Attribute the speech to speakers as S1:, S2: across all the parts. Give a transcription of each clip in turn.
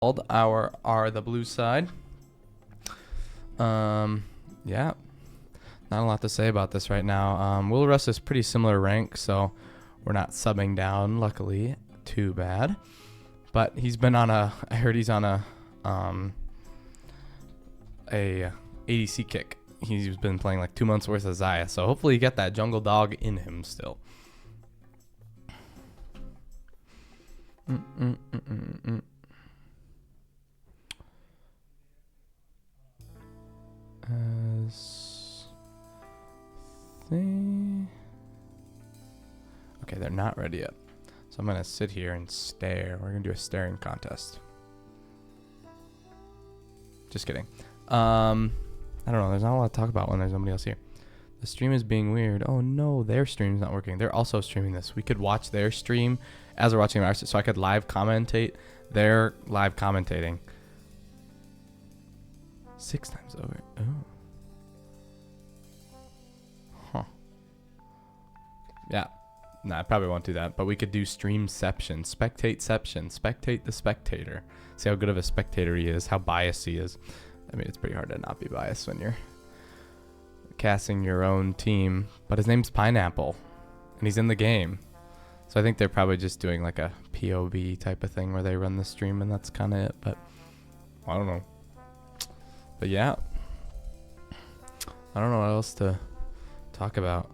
S1: are the blue side. Yeah, not a lot to say about this right now. Will Russ is pretty similar rank, so we're not subbing down, luckily. Too bad. But he's been on I heard he's on a ADC kick. He's been playing like 2 months worth of Xayah, so hopefully you get that jungle dog in him still. Okay, they're not ready yet. So I'm going to sit here and stare. We're going to do a staring contest. Just kidding. I don't know. There's not a lot to talk about when there's nobody else here. The stream is being weird. Oh no, their stream's not working. They're also streaming this. We could watch their stream as we're watching ours, so I could live commentate their live commentating. 6 times over. Oh. Huh. Yeah. No, I probably won't do that, but we could do streamception, spectateception, spectate the spectator. See how good of a spectator he is, how biased he is. I mean, it's pretty hard to not be biased when you're casting your own team, but his name's Pineapple, and he's in the game. So I think they're probably just doing like a POV type of thing where they run the stream, and that's kind of it, but I don't know. But yeah, I don't know what else to talk about.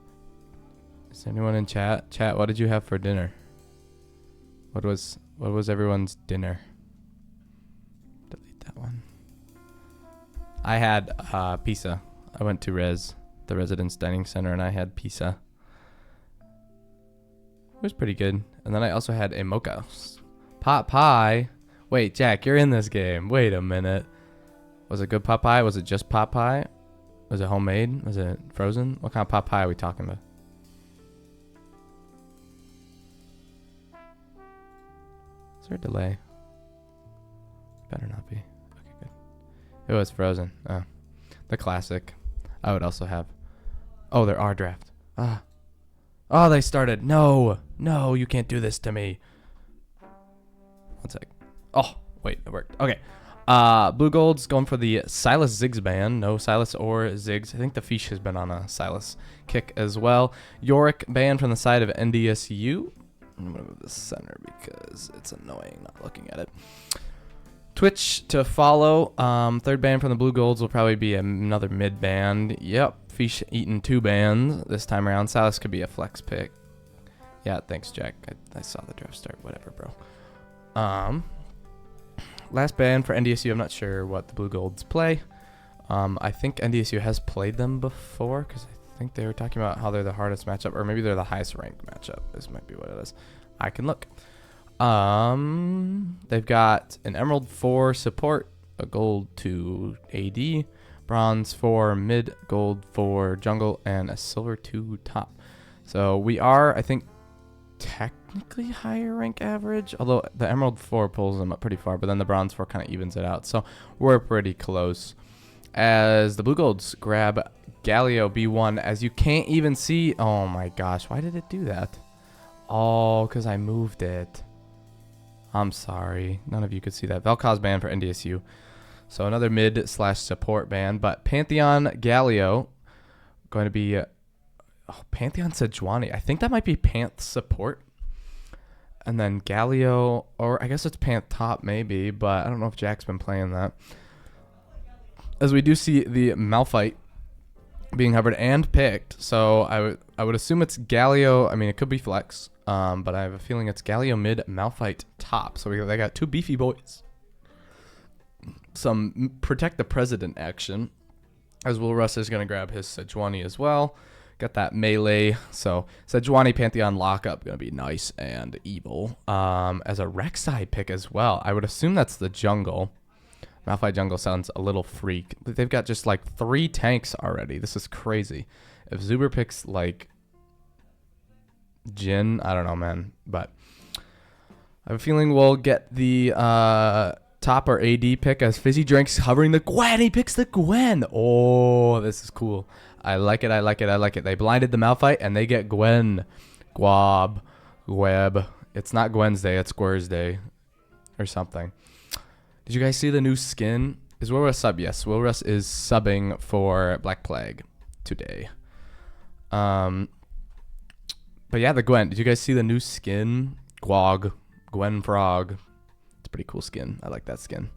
S1: Is there anyone in chat? Chat, what did you have for dinner? What was everyone's dinner? Delete that one. I had pizza. I went to the Residence Dining Center, and I had pizza. It was pretty good. And then I also had a mocha. Pot pie. Wait, Jack, you're in this game. Wait a minute. Was it good pot pie? Was it just pot pie? Was it homemade? Was it frozen? What kind of pot pie are we talking about? Is there a delay? Better not be. Okay, good. It was frozen. Oh, the classic. I would also have. Oh, there are draft. Ah. Oh, they started. No. No, you can't do this to me. 1 sec. Oh, wait, it worked. Okay. Blugolds going for the Silas Ziggs ban. No Silas or Ziggs. I think the Fish has been on a Silas kick as well. Yorick ban from the side of NDSU. I'm going to move the center because it's annoying not looking at it. Twitch to follow. Third ban from the Blugolds will probably be another mid ban. Yep. Fish eating 2 bans this time around. Silas could be a flex pick. Yeah, thanks, Jack. I saw the draft start. Whatever, bro. Last ban for NDSU. I'm not sure what the Blugolds play. I think NDSU has played them before because I think they were talking about how they're the hardest matchup, or maybe they're the highest ranked matchup. This might be what it is. I can look. They've got an Emerald 4 support, a Gold 2 AD, Bronze 4 mid, Gold 4 jungle, and a Silver 2 top. So we are, I think, technically higher rank average, although the Emerald 4 pulls them up pretty far, but then the Bronze 4 kind of evens it out. So we're pretty close. As the Blugolds grab Galio B1, as you can't even see. Oh my gosh, why did it do that? Oh, because I moved it. I'm sorry. None of you could see that. Vel'Koz ban for NDSU. So another mid/support ban. But Pantheon Galio going to be Pantheon Sejuani. I think that might be Panth support. And then Galio, or I guess it's Panth top maybe, but I don't know if Jack's been playing that. As we do see the Malphite being hovered and picked. So I would assume it's Galio. I mean, it could be flex. But I have a feeling it's Galio mid, Malphite top. So they got 2 beefy boys. Some protect the president action. As Will Russ is going to grab his Sejuani as well. Got that melee. So Sejuani Pantheon lockup going to be nice and evil. As a Rek'Sai pick as well. I would assume that's the jungle. Malphite jungle sounds a little freak. They've got just like 3 tanks already. This is crazy. If Zuber picks like Jhin, I don't know, man. But I have a feeling we'll get the top or AD pick as Fizzy Drink's hovering the Gwen. He picks the Gwen. Oh, this is cool. I like it. I like it. I like it. They blinded the Malphite and they get Gwen. Gweb. It's not Gwen's Day. It's Squir's Day or something. Did you guys see the new skin? Is Wilrus sub? Yes, Wilrus is subbing for Black Plague today. But yeah, the Gwen. Did you guys see the new skin? Gwen Frog. It's a pretty cool skin. I like that skin.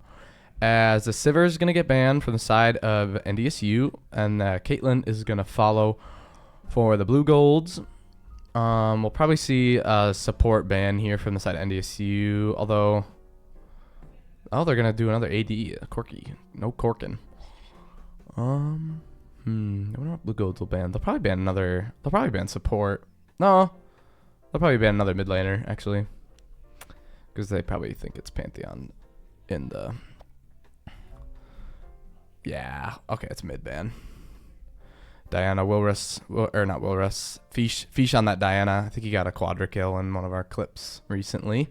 S1: As the Sivir is going to get banned from the side of NDSU, and Caitlyn is going to follow for the Blugolds. We'll probably see a support ban here from the side of NDSU, although... Oh, they're going to do another AD, Corky. No Corkin. I wonder what Blugolds will ban. They'll probably ban another... They'll probably ban support. No. They'll probably ban another mid laner, actually. Because they probably think it's Pantheon in the... Yeah. Okay, it's mid ban. Diana, Wilrus, or not Wilrus, Fish on that Diana. I think he got a quadra kill in one of our clips recently.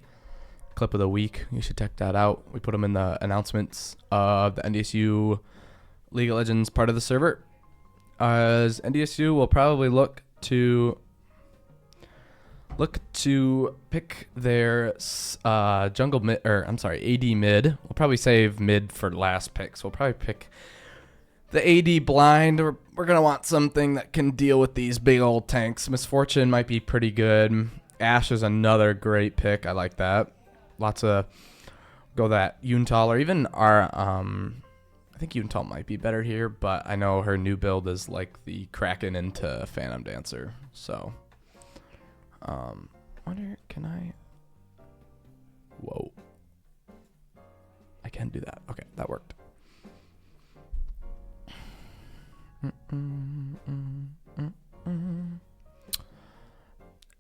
S1: Clip of the week. You should check that out. We put them in the announcements of the NDSU League of Legends part of the server. As NDSU will probably look to pick their jungle mid, or I'm sorry, AD mid. We'll probably save mid for last picks. We'll probably pick the AD blind. We're gonna want something that can deal with these big old tanks. Misfortune might be pretty good. Ashe is another great pick. I like that. Lots of go that Yuntal, or even our I think Yuntal might be better here, but I know her new build is like the Kraken into Phantom Dancer. So wonder, can I? Whoa. I can do that. Okay, that worked.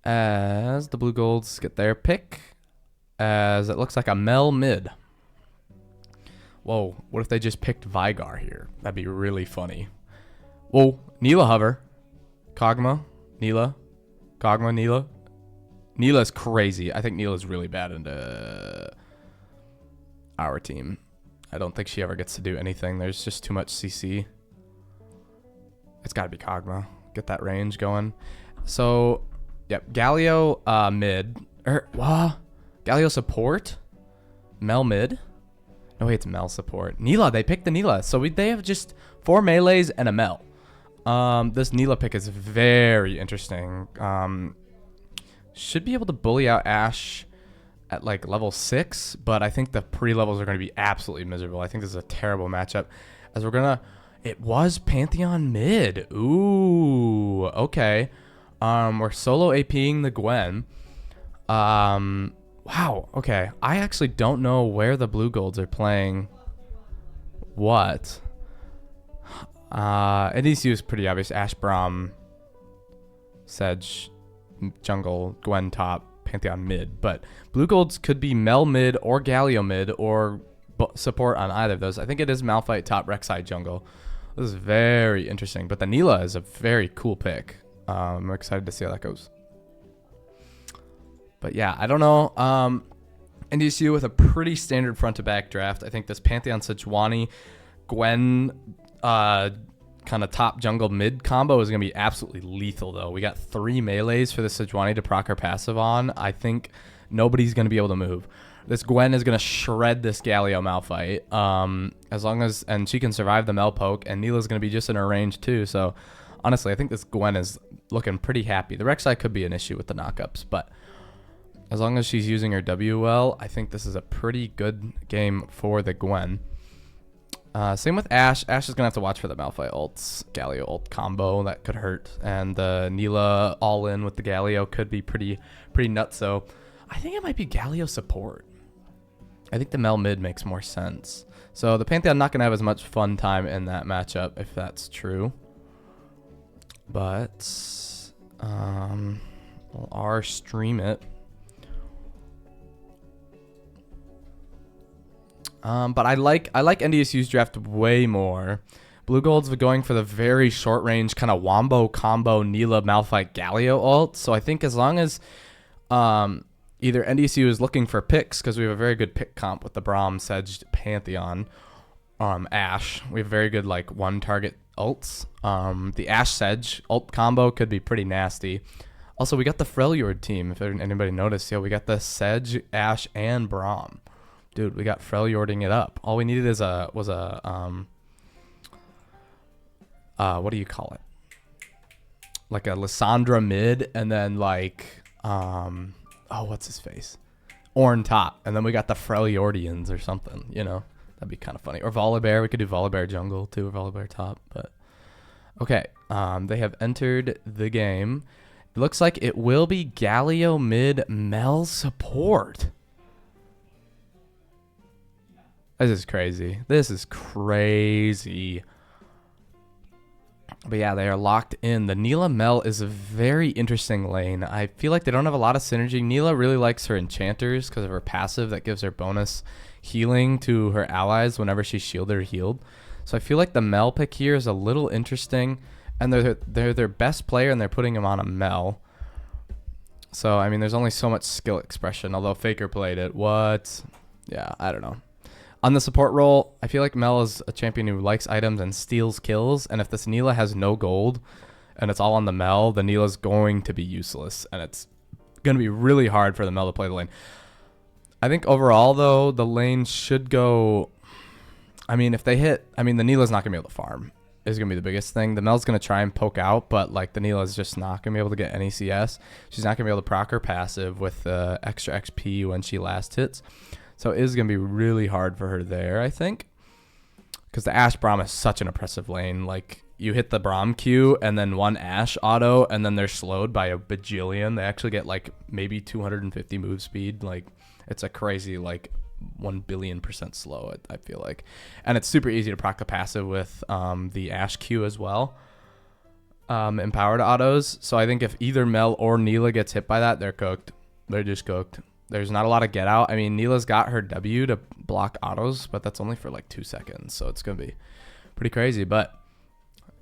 S1: As the Blugolds get their pick, as it looks like a Mel mid. Whoa, what if they just picked Vigar here? That'd be really funny. Whoa, Neela hover. Kog'Maw, Neela. Kog'Maw, Neela. Neela's crazy. I think Neela's really bad into our team. I don't think she ever gets to do anything. There's just too much CC. It's got to be Kog'Maw. Get that range going. So, yep, Galio mid. Galio support? Mel mid? No, wait, it's Mel support. Neela, they picked the Neela. So they have just 4 melees and a Mel. This Neela pick is very interesting. Should be able to bully out Ashe at like level 6, but I think the pre-levels are going to be absolutely miserable. I think this is a terrible matchup. As we're going to... It was Pantheon mid. Ooh, okay. We're solo APing the Gwen. Wow, okay. I actually don't know where the Blugolds are playing what. NDSU is pretty obvious. Ashe, Braum, Sedge, jungle, Gwen top, Pantheon mid. But Blugolds could be Mel mid or Galio mid or support on either of those. I think it is Malphite top, Rek'Sai jungle. This is very interesting. But the Neela is a very cool pick. I'm excited to see how that goes. But yeah, I don't know. NDSU with a pretty standard front to back draft. I think this Pantheon Sejuani Gwen kind of top jungle mid combo is going to be absolutely lethal, though. We got 3 melees for the Sejuani to proc her passive on. I think nobody's going to be able to move. This Gwen is going to shred this Galio Malphite. As long as, and she can survive the Mel poke, and Neela's going to be just in her range too. So honestly, I think this Gwen is looking pretty happy. The Rek'Sai could be an issue with the knockups, but as long as she's using her W well, I think this is a pretty good game for the Gwen. Same with Ashe. Ashe is going to have to watch for the Malphite ults. Galio ult combo, that could hurt. And the Neela all-in with the Galio could be pretty nuts. So I think it might be Galio support. I think the Mel mid makes more sense. So the Pantheon not going to have as much fun time in that matchup, if that's true. But we'll stream it. But I like NDSU's draft way more. Blugolds are going for the very short range kind of wombo combo Neela Malphite Galio ult. So I think as long as either NDSU is looking for picks, because we have a very good pick comp with the Braum, Sedge, Pantheon, Ashe. We have very good like one target ults. The Ashe Sedge ult combo could be pretty nasty. Also, we got the Freljord team. If anybody noticed, we got the Sedge, Ashe, and Braum Dude, we got Freljording it up. All we needed was a what do you call it? Like a Lissandra mid, and then like oh, what's his face? Ornn top, and then we got the Freljordians or something, you know? That'd be kind of funny. Or Volibear, we could do Volibear jungle too, or Volibear top, but okay. They have entered the game. It looks like it will be Galio mid Mel support. This is crazy. This is crazy. But yeah, they are locked in. The Neela Mel is a very interesting lane. I feel like they don't have a lot of synergy. Neela really likes her enchanters because of her passive that gives her bonus healing to her allies whenever she's shielded or healed. So I feel like the Mel pick here is a little interesting. And they're their best player, and they're putting him on a Mel. So, I mean, there's only so much skill expression, although Faker played it. What? Yeah, I don't know. On the support role, I feel like Mel is a champion who likes items and steals kills. And if this Neela has no gold and it's all on the Mel, the Neela's going to be useless. And it's going to be really hard for the Mel to play the lane. I think overall, though, the lane should go... I mean, if they hit... I mean, the Neela's not going to be able to farm. Is going to be the biggest thing. The Mel's going to try and poke out, but like the Neela is just not going to be able to get any CS. She's not going to be able to proc her passive with the extra XP when she last hits. So it is going to be really hard for her there, I think. Because the Ashe Braum is such an oppressive lane. Like, you hit the Braum Q and then one Ashe auto, and then they're slowed by a bajillion. They actually get, like, maybe 250 move speed. Like, it's a crazy, like, 1 billion% slow, I feel like. And it's super easy to proc the passive with the Ashe Q as well. Empowered autos. So I think if either Mel or Neela gets hit by that, they're cooked. They're just cooked. There's not a lot of get out. I mean, Neela's got her W to block autos, but that's only for like 2 seconds. So it's going to be pretty crazy. But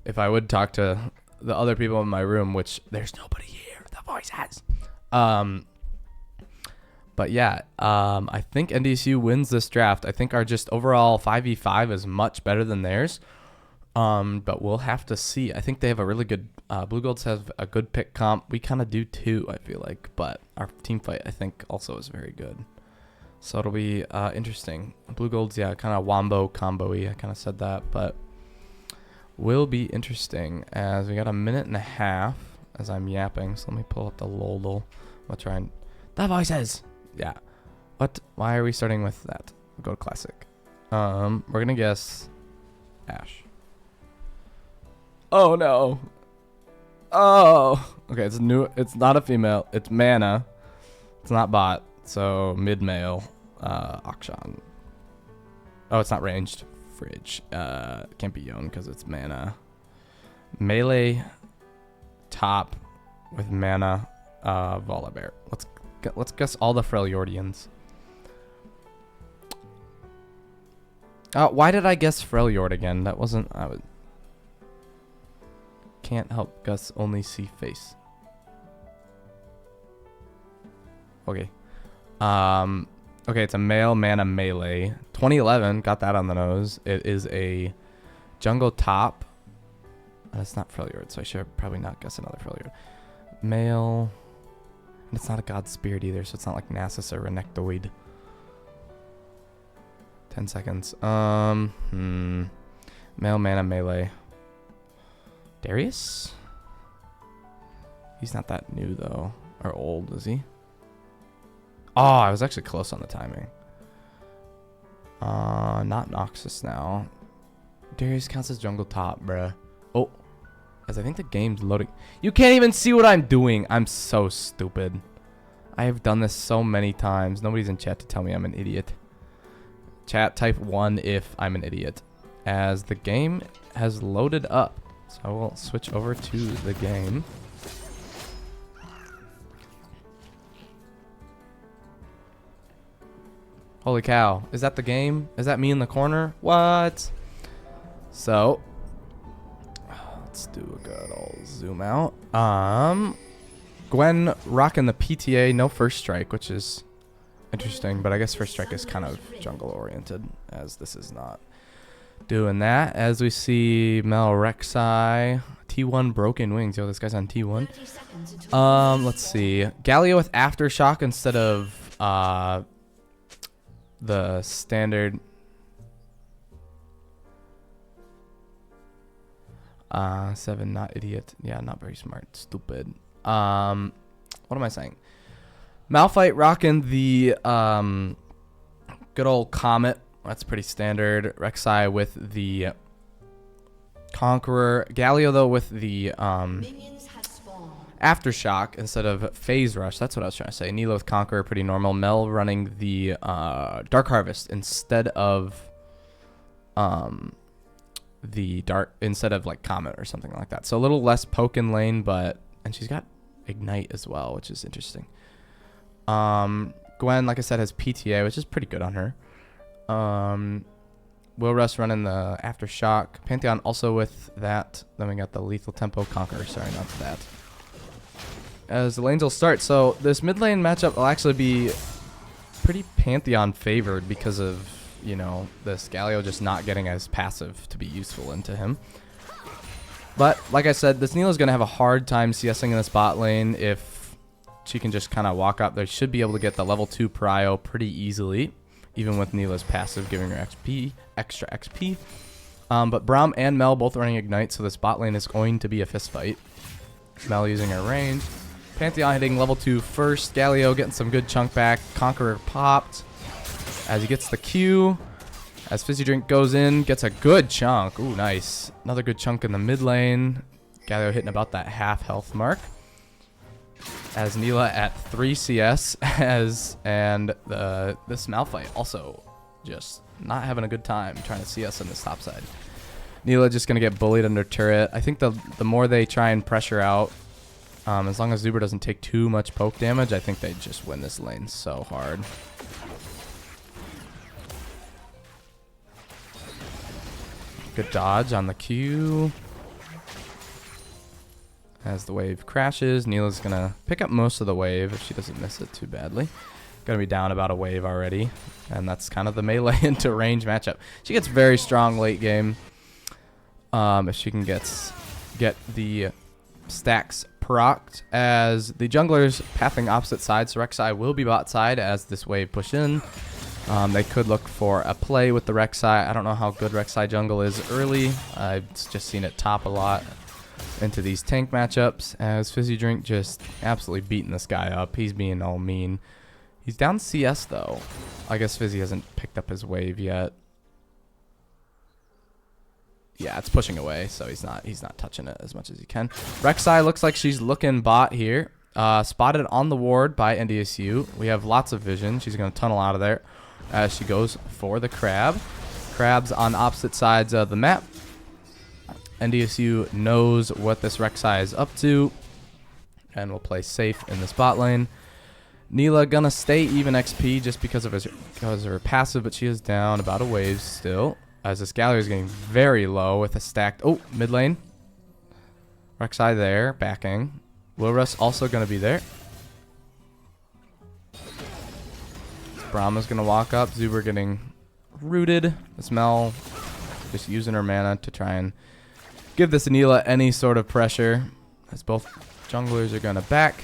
S1: if I would talk to the other people in my room, which there's nobody here, the voice has. But yeah, I think NDSU wins this draft. I think our just overall 5v5 is much better than theirs. But we'll have to see. I think they have a really good... Blugolds have a good pick comp. We kind of do too, I feel like. But our team fight, I think, also is very good. So it'll be interesting. Blugolds, yeah, kind of wombo combo-y. I kind of said that. But will be interesting as we got a minute and a half as I'm yapping. So let me pull up the Lodel. I'll try and... The voices! Yeah. What? Why are we starting with that? We'll go to classic. We're going to guess Ashe. Oh no. Oh. Okay, it's new. It's not a female. It's Mana. It's not bot. So mid male. Akshan. Oh, it's not ranged. Fridge. Can't be Yon because it's Mana. Melee. Top with Mana. Volibear. Let's guess all the Freljordians. Why did I guess Freljord again? That wasn't... I would... Can't help Gus only see face. Okay. Okay, it's a male Mana melee. 2011, got that on the nose. It is a jungle top. It's not Freljord, so I should probably not guess another Freljord. Male... And it's not a God Spirit either, so it's not like Nasus or Renektoid. 10 seconds. Male Mana melee. Darius? He's not that new though. Or old, is he? Oh, I was actually close on the timing. Not Noxus now. Darius counts as jungle top, bruh. Oh. As I think the game's loading. You can't even see what I'm doing. I'm so stupid. I have done this so many times. Nobody's in chat to tell me I'm an idiot. Chat, type 1 if I'm an idiot. As the game has loaded up. So I will switch over to the game. Holy cow. Is that the game? Is that me in the corner? What? So... Let's do a good old zoom out. Gwen rocking the PTA, no first strike, which is interesting, but I guess first strike is kind of jungle oriented, as this is not doing that. As we see Mel Rek'Sai, T1 Broken Wings. Yo, this guy's on T1. Let's see. Galio with Aftershock instead of the standard. 7, not idiot. Yeah, not very smart. Stupid. What am I saying? Malphite rocking the good old Comet. That's pretty standard. Rek'Sai with the Conqueror. Galio, though, with the Aftershock instead of Phase Rush. That's what I was trying to say. Neela with Conqueror, pretty normal. Mel running the Dark Harvest instead of like Comet or something like that. So a little less poke in lane, and she's got Ignite as well, which is interesting. Gwen, like I said, has PTA, which is pretty good on her. Will Rush running the Aftershock. Pantheon also with that. Then we got the Lethal Tempo Conqueror. Sorry, not that. As the lanes will start. So this mid lane matchup will actually be pretty Pantheon favored because of, you know, this Galio just not getting as passive to be useful into him. But like I said, this Neela's going to have a hard time CSing in this bot lane if she can just kind of walk up. They should be able to get the level 2 prio pretty easily, even with Neela's passive giving her extra XP. But Braum and Mel both running Ignite, so this bot lane is going to be a fist fight. Mel using her range. Pantheon hitting level 2 first. Galio getting some good chunk back. Conqueror popped as he gets the Q. As Fizzy Drink goes in, gets a good chunk. Ooh, nice. Another good chunk in the mid lane. Galio hitting about that half health mark. As Neela at 3 CS, this Malphite also just not having a good time trying to CS on this top side. Neela just going to get bullied under turret. I think the more they try and pressure out, as long as Zuber doesn't take too much poke damage, I think they just win this lane so hard. Good dodge on the Q. As the wave crashes, Neela's going to pick up most of the wave if she doesn't miss it too badly. Going to be down about a wave already. And that's kind of the melee into range matchup. She gets very strong late game. If she can get the stacks procced. As the junglers pathing opposite sides, so Rek'Sai will be bot side as this wave push in. They could look for a play with the Rek'Sai. I don't know how good Rek'Sai jungle is early. I've just seen it top a lot into these tank matchups, as Fizzy Drink just absolutely beating this guy up. He's being all mean. He's down CS though. I guess Fizzy hasn't picked up his wave yet. Yeah, it's pushing away, so he's not touching it as much as he can. Rek'Sai looks like she's looking bot here. Spotted on the ward by NDSU. We have lots of vision. She's going to tunnel out of there as she goes for the crab. Crab's on opposite sides of the map. NDSU knows what this Rek'Sai is up to and will play safe in this bot lane. Neela gonna stay even XP just because of her passive, but she is down about a wave still. As this Gallery is getting very low with a stacked... Oh, mid lane. Rek'Sai there, backing. Wilrus also going to be there. Brahma's going to walk up. Zuber getting rooted. This Mel just using her mana to try and give this Neela any sort of pressure. As both junglers are going to back.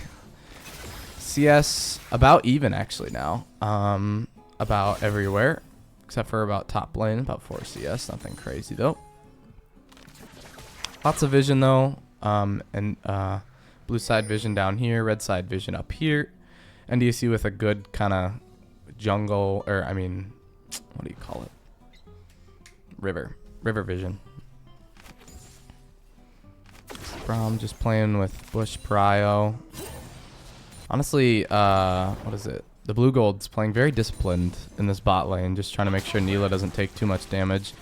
S1: CS about even actually now. About everywhere. Except for about top lane. About 4 CS. Nothing crazy though. Lots of vision though. Blue side vision down here, red side vision up here. NDSU with a good kind of jungle, or I mean, what do you call it? River vision. Braum just playing with Bush Prio. Honestly, what is it? The Blugolds playing very disciplined in this bot lane, just trying to make sure Neela doesn't take too much damage.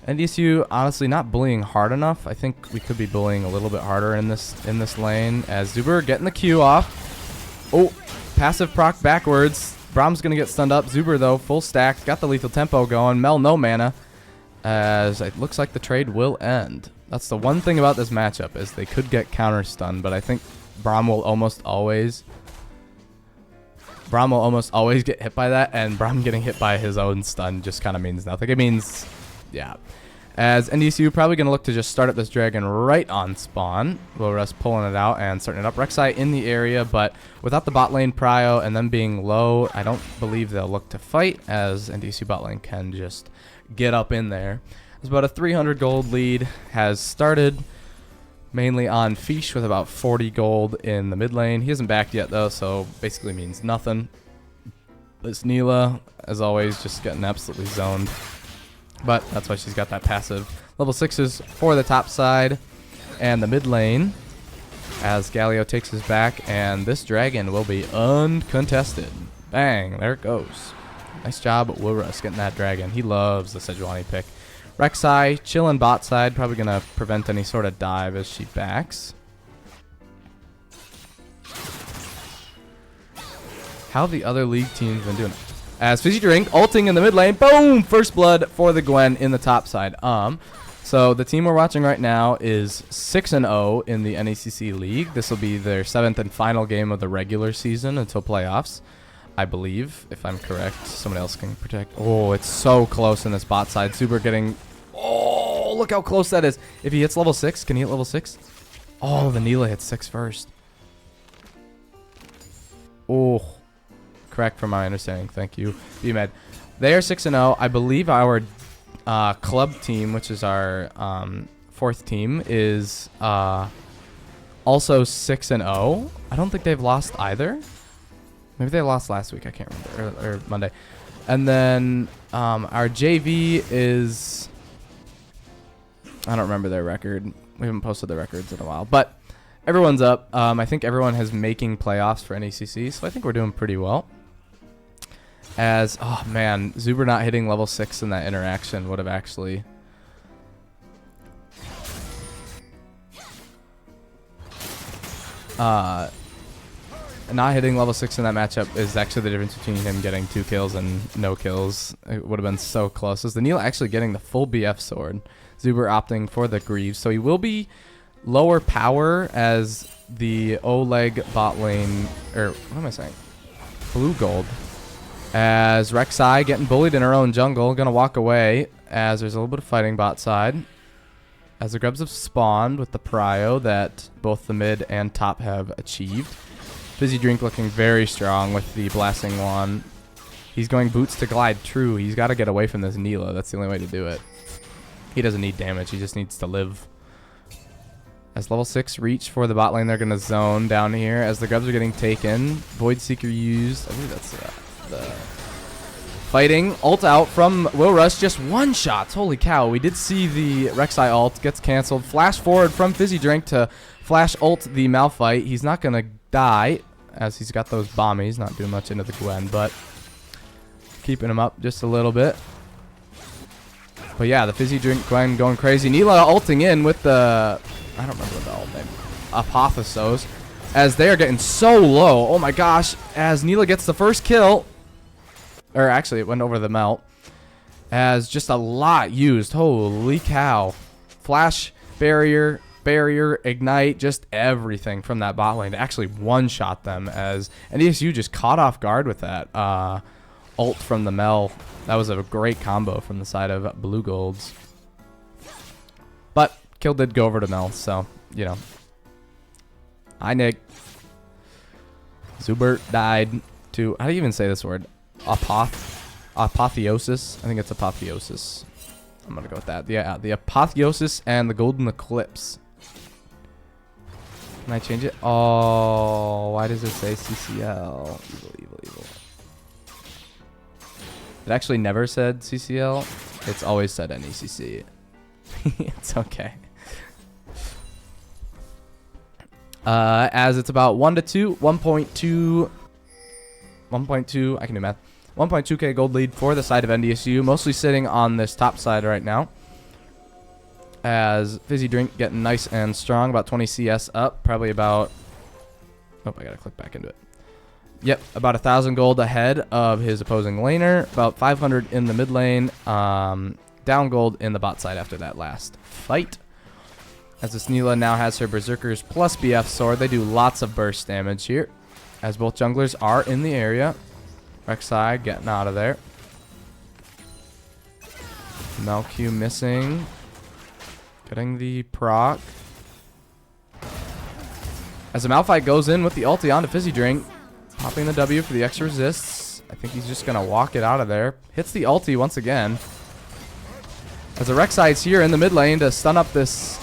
S1: NDSU honestly not bullying hard enough. I think we could be bullying a little bit harder in this lane. As Zuber getting the Q off. Oh, passive proc backwards. Braum's gonna get stunned up. Zuber though, full stack, got the lethal tempo going. Mel no mana. As it looks like the trade will end. That's the one thing about this matchup is they could get counter stunned, but I think Braum will almost always get hit by that, and Braum getting hit by his own stun just kind of means nothing. It means, yeah. As NDSU probably going to look to just start up this dragon right on spawn. Wilrus pulling it out and starting it up. Rek'Sai in the area, but without the bot lane prio and them being low, I don't believe they'll look to fight, as NDSU bot lane can just get up in there. It's about a 300 gold lead has started, mainly on Fish with about 40 gold in the mid lane. He hasn't backed yet though, so basically means nothing. This Neela, as always, just getting absolutely zoned. But that's why she's got that passive. Level 6s for the top side and the mid lane as Galio takes his back, and this dragon will be uncontested. Bang, there it goes. Nice job, Wilrus, getting that dragon. He loves the Sejuani pick. Rek'Sai chilling bot side, probably going to prevent any sort of dive as she backs. How have the other league teams been doing it? As Fizzy Drink ulting in the mid lane, boom! First blood for the Gwen in the top side. So the team we're watching right now is 6-0 in the NECC league. This will be their 7th and final game of the regular season until playoffs, I believe, if I'm correct. Somebody else can protect. Oh, it's so close in this bot side. Super getting. Oh, look how close that is. If he hits level 6, can he hit level 6? Oh, the Neela hits 6 first. Oh. Correct from my understanding. Thank you, BMed. They are 6-0. I believe our club team, which is our 4th team, is also 6-0. I don't think they've lost either. Maybe they lost last week. I can't remember. Or Monday. And then our JV is... I don't remember their record. We haven't posted the records in a while. But everyone's up. I think everyone is making playoffs for NECC, so I think we're doing pretty well. As, oh man, Zuber not hitting level 6 in that interaction would have actually... not hitting level 6 in that matchup is actually the difference between him getting 2 kills and no kills. It would have been so close. Is the Neela actually getting the full BF sword? Zuber opting for the Greaves. So he will be lower power as the Oleg bot lane, or what am I saying? Blugolds. As Rek'Sai getting bullied in her own jungle, gonna walk away as there's a little bit of fighting bot side. As the Grubs have spawned with the prio that both the mid and top have achieved. Fizzy Drink looking very strong with the blasting wand. He's going boots to glide. True, he's got to get away from this Neela. That's the only way to do it. He doesn't need damage, he just needs to live. As level 6 reach for the bot lane, they're gonna zone down here as the Grubs are getting taken. Void Seeker used. I believe that's the fighting. Ult out from Wilrus. Just one shots. Holy cow. We did see the Rek'Sai ult. Gets canceled. Flash forward from Fizzy Drink to flash ult the Malphite. He's not going to die as he's got those bombies. Not doing much into the Gwen, but keeping him up just a little bit. But yeah, the Fizzy Drink Gwen going crazy. Neela ulting in with the... I don't remember the ult name. Apotheosis. As they are getting so low. Oh my gosh. As Neela gets the first kill. Or actually, it went over the melt. As just a lot used. Holy cow. Flash, barrier, ignite, just everything from that bot lane to actually one-shot them. As NDSU just caught off guard with that ult from the Mel. That was a great combo from the side of Blugolds. But kill did go over to Mel, so, you know. Hi, Nick. Zubert died to... How do you even say this word? Apotheosis. I think it's apotheosis. I'm gonna go with that. Yeah, the apotheosis and the golden eclipse. Can I change it? Oh, why does it say CCL? Evil. It actually never said CCL. It's always said NECC. It's okay. As it's about 1-2, 1.2, I can do math. 1.2k gold lead for the side of NDSU, mostly sitting on this top side right now. As Fizzy Drink getting nice and strong, about 20 CS up, probably about... Oh, I gotta click back into it. Yep, about 1,000 gold ahead of his opposing laner, about 500 in the mid lane, down gold in the bot side after that last fight. As this Neela now has her Berserkers plus BF sword, they do lots of burst damage here. As both junglers are in the area. Rek'Sai getting out of there. Melq missing. Getting the proc. As the Malphite goes in with the ulti onto Fizzy Drink. Popping the W for the extra resists. I think he's just going to walk it out of there. Hits the ulti once again. As the Rek'Sai's here in the mid lane to stun up this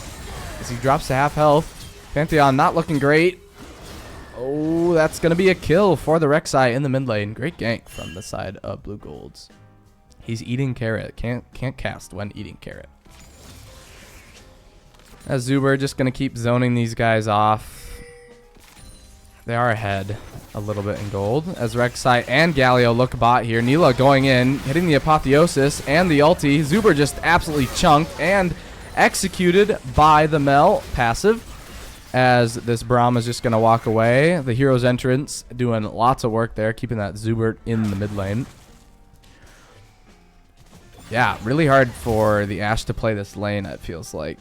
S1: as he drops to half health. Pantheon not looking great. Oh, that's going to be a kill for the Rek'Sai in the mid lane. Great gank from the side of Blugolds. He's eating carrot. Can't cast when eating carrot. As Zuber just going to keep zoning these guys off. They are ahead a little bit in gold. As Rek'Sai and Galio look bot here. Nila going in, hitting the Apotheosis and the ulti. Zuber just absolutely chunked and executed by the Mel passive. As this Braum is just going to walk away. The hero's entrance doing lots of work there, keeping that Zubert in the mid lane. Yeah, really hard for the Ashe to play this lane, it feels like.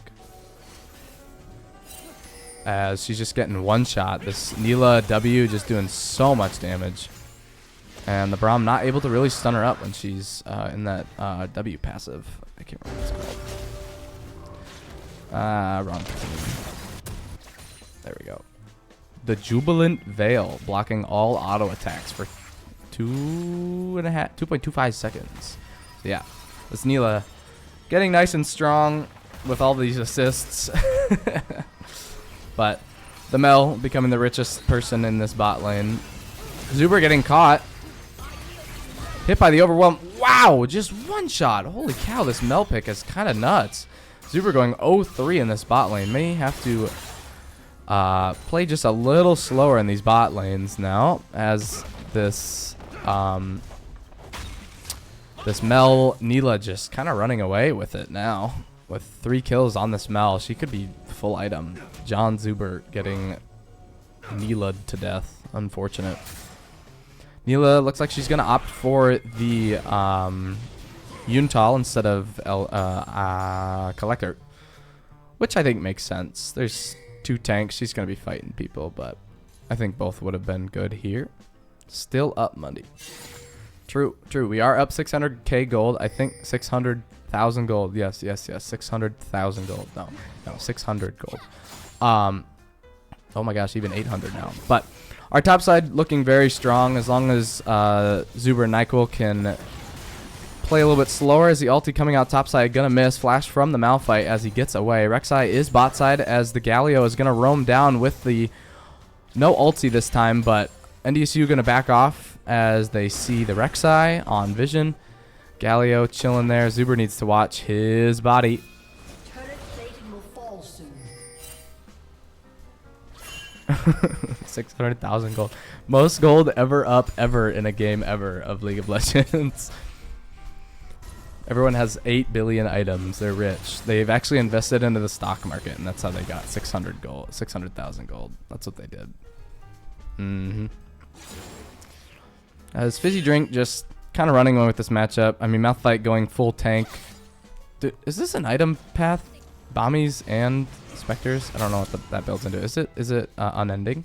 S1: As she's just getting one shot. This Nila W just doing so much damage. And the Braum not able to really stun her up when she's in that W passive. I can't remember what it's called. Wrong. There we go. The Jubilant Veil blocking all auto attacks for 2.25 seconds. So yeah, this Nila getting nice and strong with all these assists. But the Mel becoming the richest person in this bot lane. Zuber getting caught. Hit by the overwhelm. Wow, just one shot. Holy cow, this Mel pick is kind of nuts. Zuber going 0-3 in this bot lane. May have to play just a little slower in these bot lanes now. As this this Mel Nila just kind of running away with it now. With 3 kills on this Mel, she could be full item. John Zuber getting Nila'd to death. Unfortunate. Nila looks like she's going to opt for the Yuntal instead of Collector. Which I think makes sense. There's 2 tanks. She's going to be fighting people, but I think both would have been good here. Still up Monday. True. We are up 600k gold. I think 600,000 gold. Yes. 600,000 gold. No, 600 gold. Oh my gosh, even 800 now. But our top side looking very strong as long as Zuber and Nyquil can play a little bit slower. As the ulti coming out top side, gonna miss. Flash from the Malphite as he gets away. Rek'Sai is bot side as the Galio is gonna roam down with the no ulti this time, but NDSU gonna back off as they see the Rek'Sai on vision. Galio chilling there. Zuber needs to watch his body. 600,000 gold. Most gold ever in a game ever of League of Legends. Everyone has 8 billion items. They're rich. They've actually invested into the stock market, and that's how they got 600,000 gold. That's what they did. As Fizzy Drink just kind of running away with this matchup. I mean, Malphite going full tank. Dude, is this an item path? Bombies and Spectres? I don't know what that builds into. Is it unending?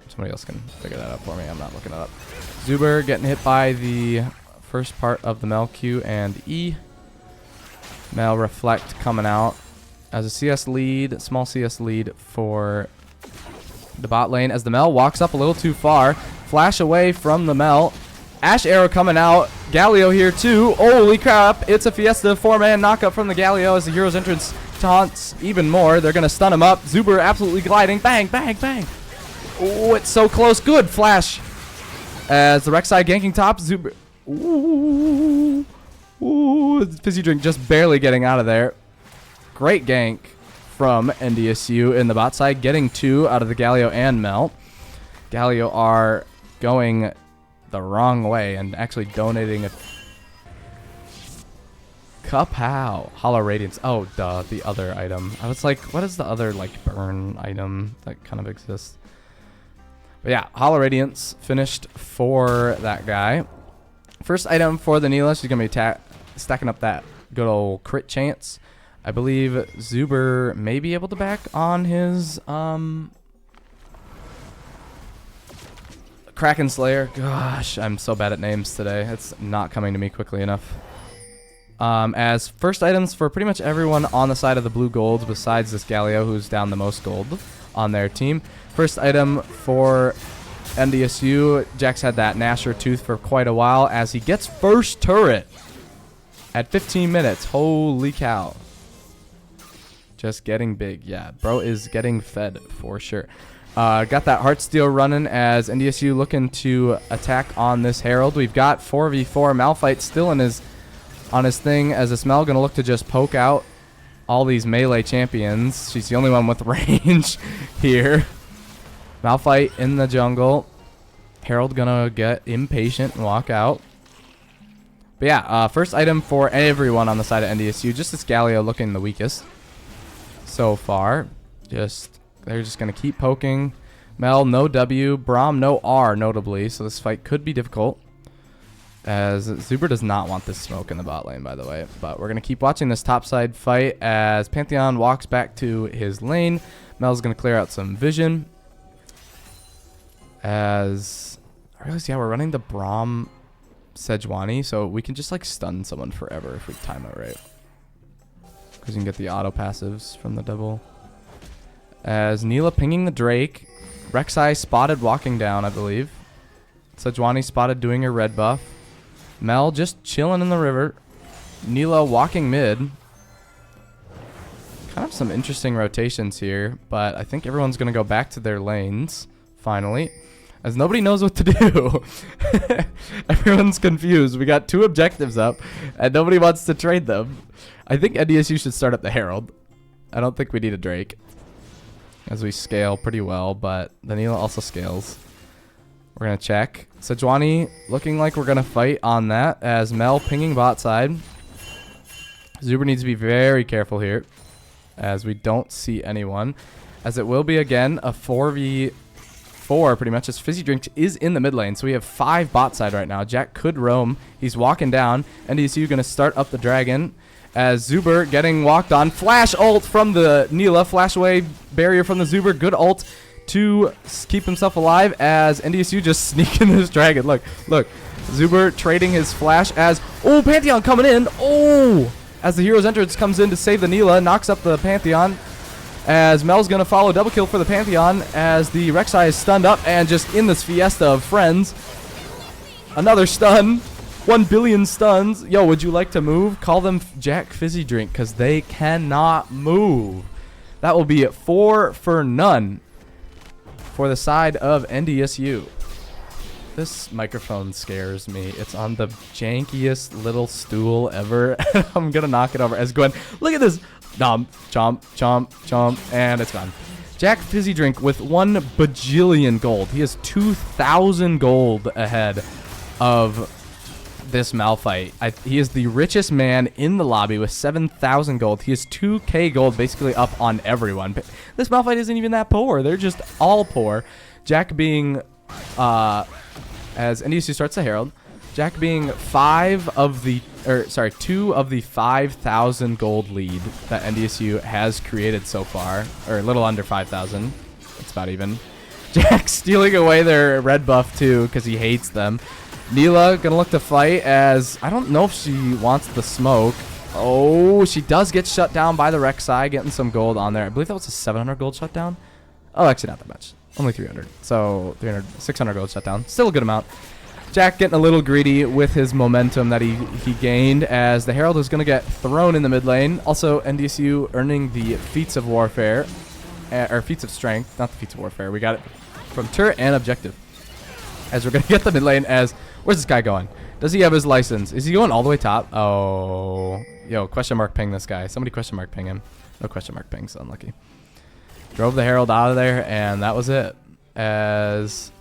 S1: Somebody else can figure that out for me. I'm not looking it up. Zuber getting hit by the first part of the Mel Q and E. Mel Reflect coming out as a CS lead, small CS lead for the bot lane as the Mel walks up a little too far. Flash away from the Mel. Ashe Arrow coming out. Galio here too. Holy crap. It's a Fiesta 4-man knockup from the Galio as the hero's entrance taunts even more. They're going to stun him up. Zuber absolutely gliding. Bang, bang, bang. Oh, it's so close. Good flash. As the Rek'Sai ganking top. Zuber. Ooh. Fizzy Drink just barely getting out of there. Great gank from NDSU in the bot side. Getting 2 out of the Galio and Mel. Galio are going the wrong way and actually donating a Kapow. Hollow Radiance. Oh, duh. The other item. I was like, what is the other, like, burn item that kind of exists? But yeah, Hollow Radiance finished for that guy. First item for the Nila. She's going to be stacking up that good old crit chance. I believe Zuber may be able to back on his Kraken Slayer. Gosh, I'm so bad at names today. It's not coming to me quickly enough. as first items for pretty much everyone on the side of the Blugolds besides this Galio, who's down the most gold on their team. First item for NDSU, Jack's had that Gnasher Tooth for quite a while as he gets first turret at 15 minutes. Holy cow. Just getting big. Yeah, bro is getting fed for sure. Got that Heartsteel running as NDSU looking to attack on this Herald. We've got 4v4 Malphite still on his thing as Ismel going to look to just poke out all these melee champions. She's the only one with range here. Malphite in the jungle. Herald going to get impatient and walk out. But yeah, first item for everyone on the side of NDSU. Just this Galio looking the weakest so far. They're just going to keep poking. Mel, no W. Braum, no R, notably. So this fight could be difficult. As Zuber does not want this smoke in the bot lane, by the way. But we're going to keep watching this topside fight as Pantheon walks back to his lane. Mel's going to clear out some vision. As I realize, yeah, we're running the Braum Sejuani, so we can just like stun someone forever if we time it right. Because you can get the auto passives from the double. As Neela pinging the Drake. Rek'Sai spotted walking down, I believe. Sejuani spotted doing her red buff. Mel just chilling in the river. Neela walking mid. Kind of some interesting rotations here, but I think everyone's going to go back to their lanes, finally. As nobody knows what to do. Everyone's confused. We got 2 objectives up, and nobody wants to trade them. I think NDSU should start up the Herald. I don't think we need a Drake, as we scale pretty well, but the Neela also scales. We're going to check. Sejuani looking like we're going to fight on that, as Mel pinging bot side. Zuber needs to be very careful here, as we don't see anyone. As it will be, again, a 4v4 pretty much, as Fizzy Drink is in the mid lane. So we have 5 bot side right now. Jack could roam. He's walking down. NDSU going to start up the dragon. As Zuber getting walked on. Flash ult from the Neela. Flash away barrier from the Zuber. Good ult to keep himself alive as NDSU just sneak in this dragon. Look. Zuber trading his flash as... Oh, Pantheon coming in. Oh! As the Hero's Entrance comes in to save the Neela. Knocks up the Pantheon. As Mel's going to follow double kill for the Pantheon. As the Rek'Sai is stunned up and just in this fiesta of friends. Another stun. 1 billion stuns. Yo, would you like to move? Call them Jack Fizzy Drink because they cannot move. That will be 4 for none for the side of NDSU. This microphone scares me. It's on the jankiest little stool ever. I'm going to knock it over. As Gwen, look at this. Chomp, chomp, chomp, chomp, and it's gone. Jack Fizzy Drink with 1 bajillion gold. He has 2,000 gold ahead of this Malphite. He is the richest man in the lobby with 7,000 gold. He has 2k gold basically up on everyone. But this Malphite isn't even that poor. They're just all poor. Jack being, as NDSU starts the Herald, Jack being 2 of the 5,000 gold lead that NDSU has created so far, or a little under 5,000. It's about even. Jack stealing away their red buff too because he hates them. Neela gonna look to fight as I don't know if she wants the smoke. Oh, she does get shut down by the Rek'Sai, getting some gold on there. I believe that was a 700 gold shutdown. Oh, actually not that much. Only 300. So 600 gold shutdown. Still a good amount. Jack getting a little greedy with his momentum that he gained as the Herald is going to get thrown in the mid lane. Also, NDSU earning the Feats of Warfare, or Feats of Strength, not the Feats of Warfare. We got it from turret and objective. As we're going to get the mid lane as, where's this guy going? Does he have his license? Is he going all the way top? Oh, yo, question mark ping this guy. Somebody question mark ping him. No question mark ping, so unlucky. Drove the Herald out of there, and that was it. As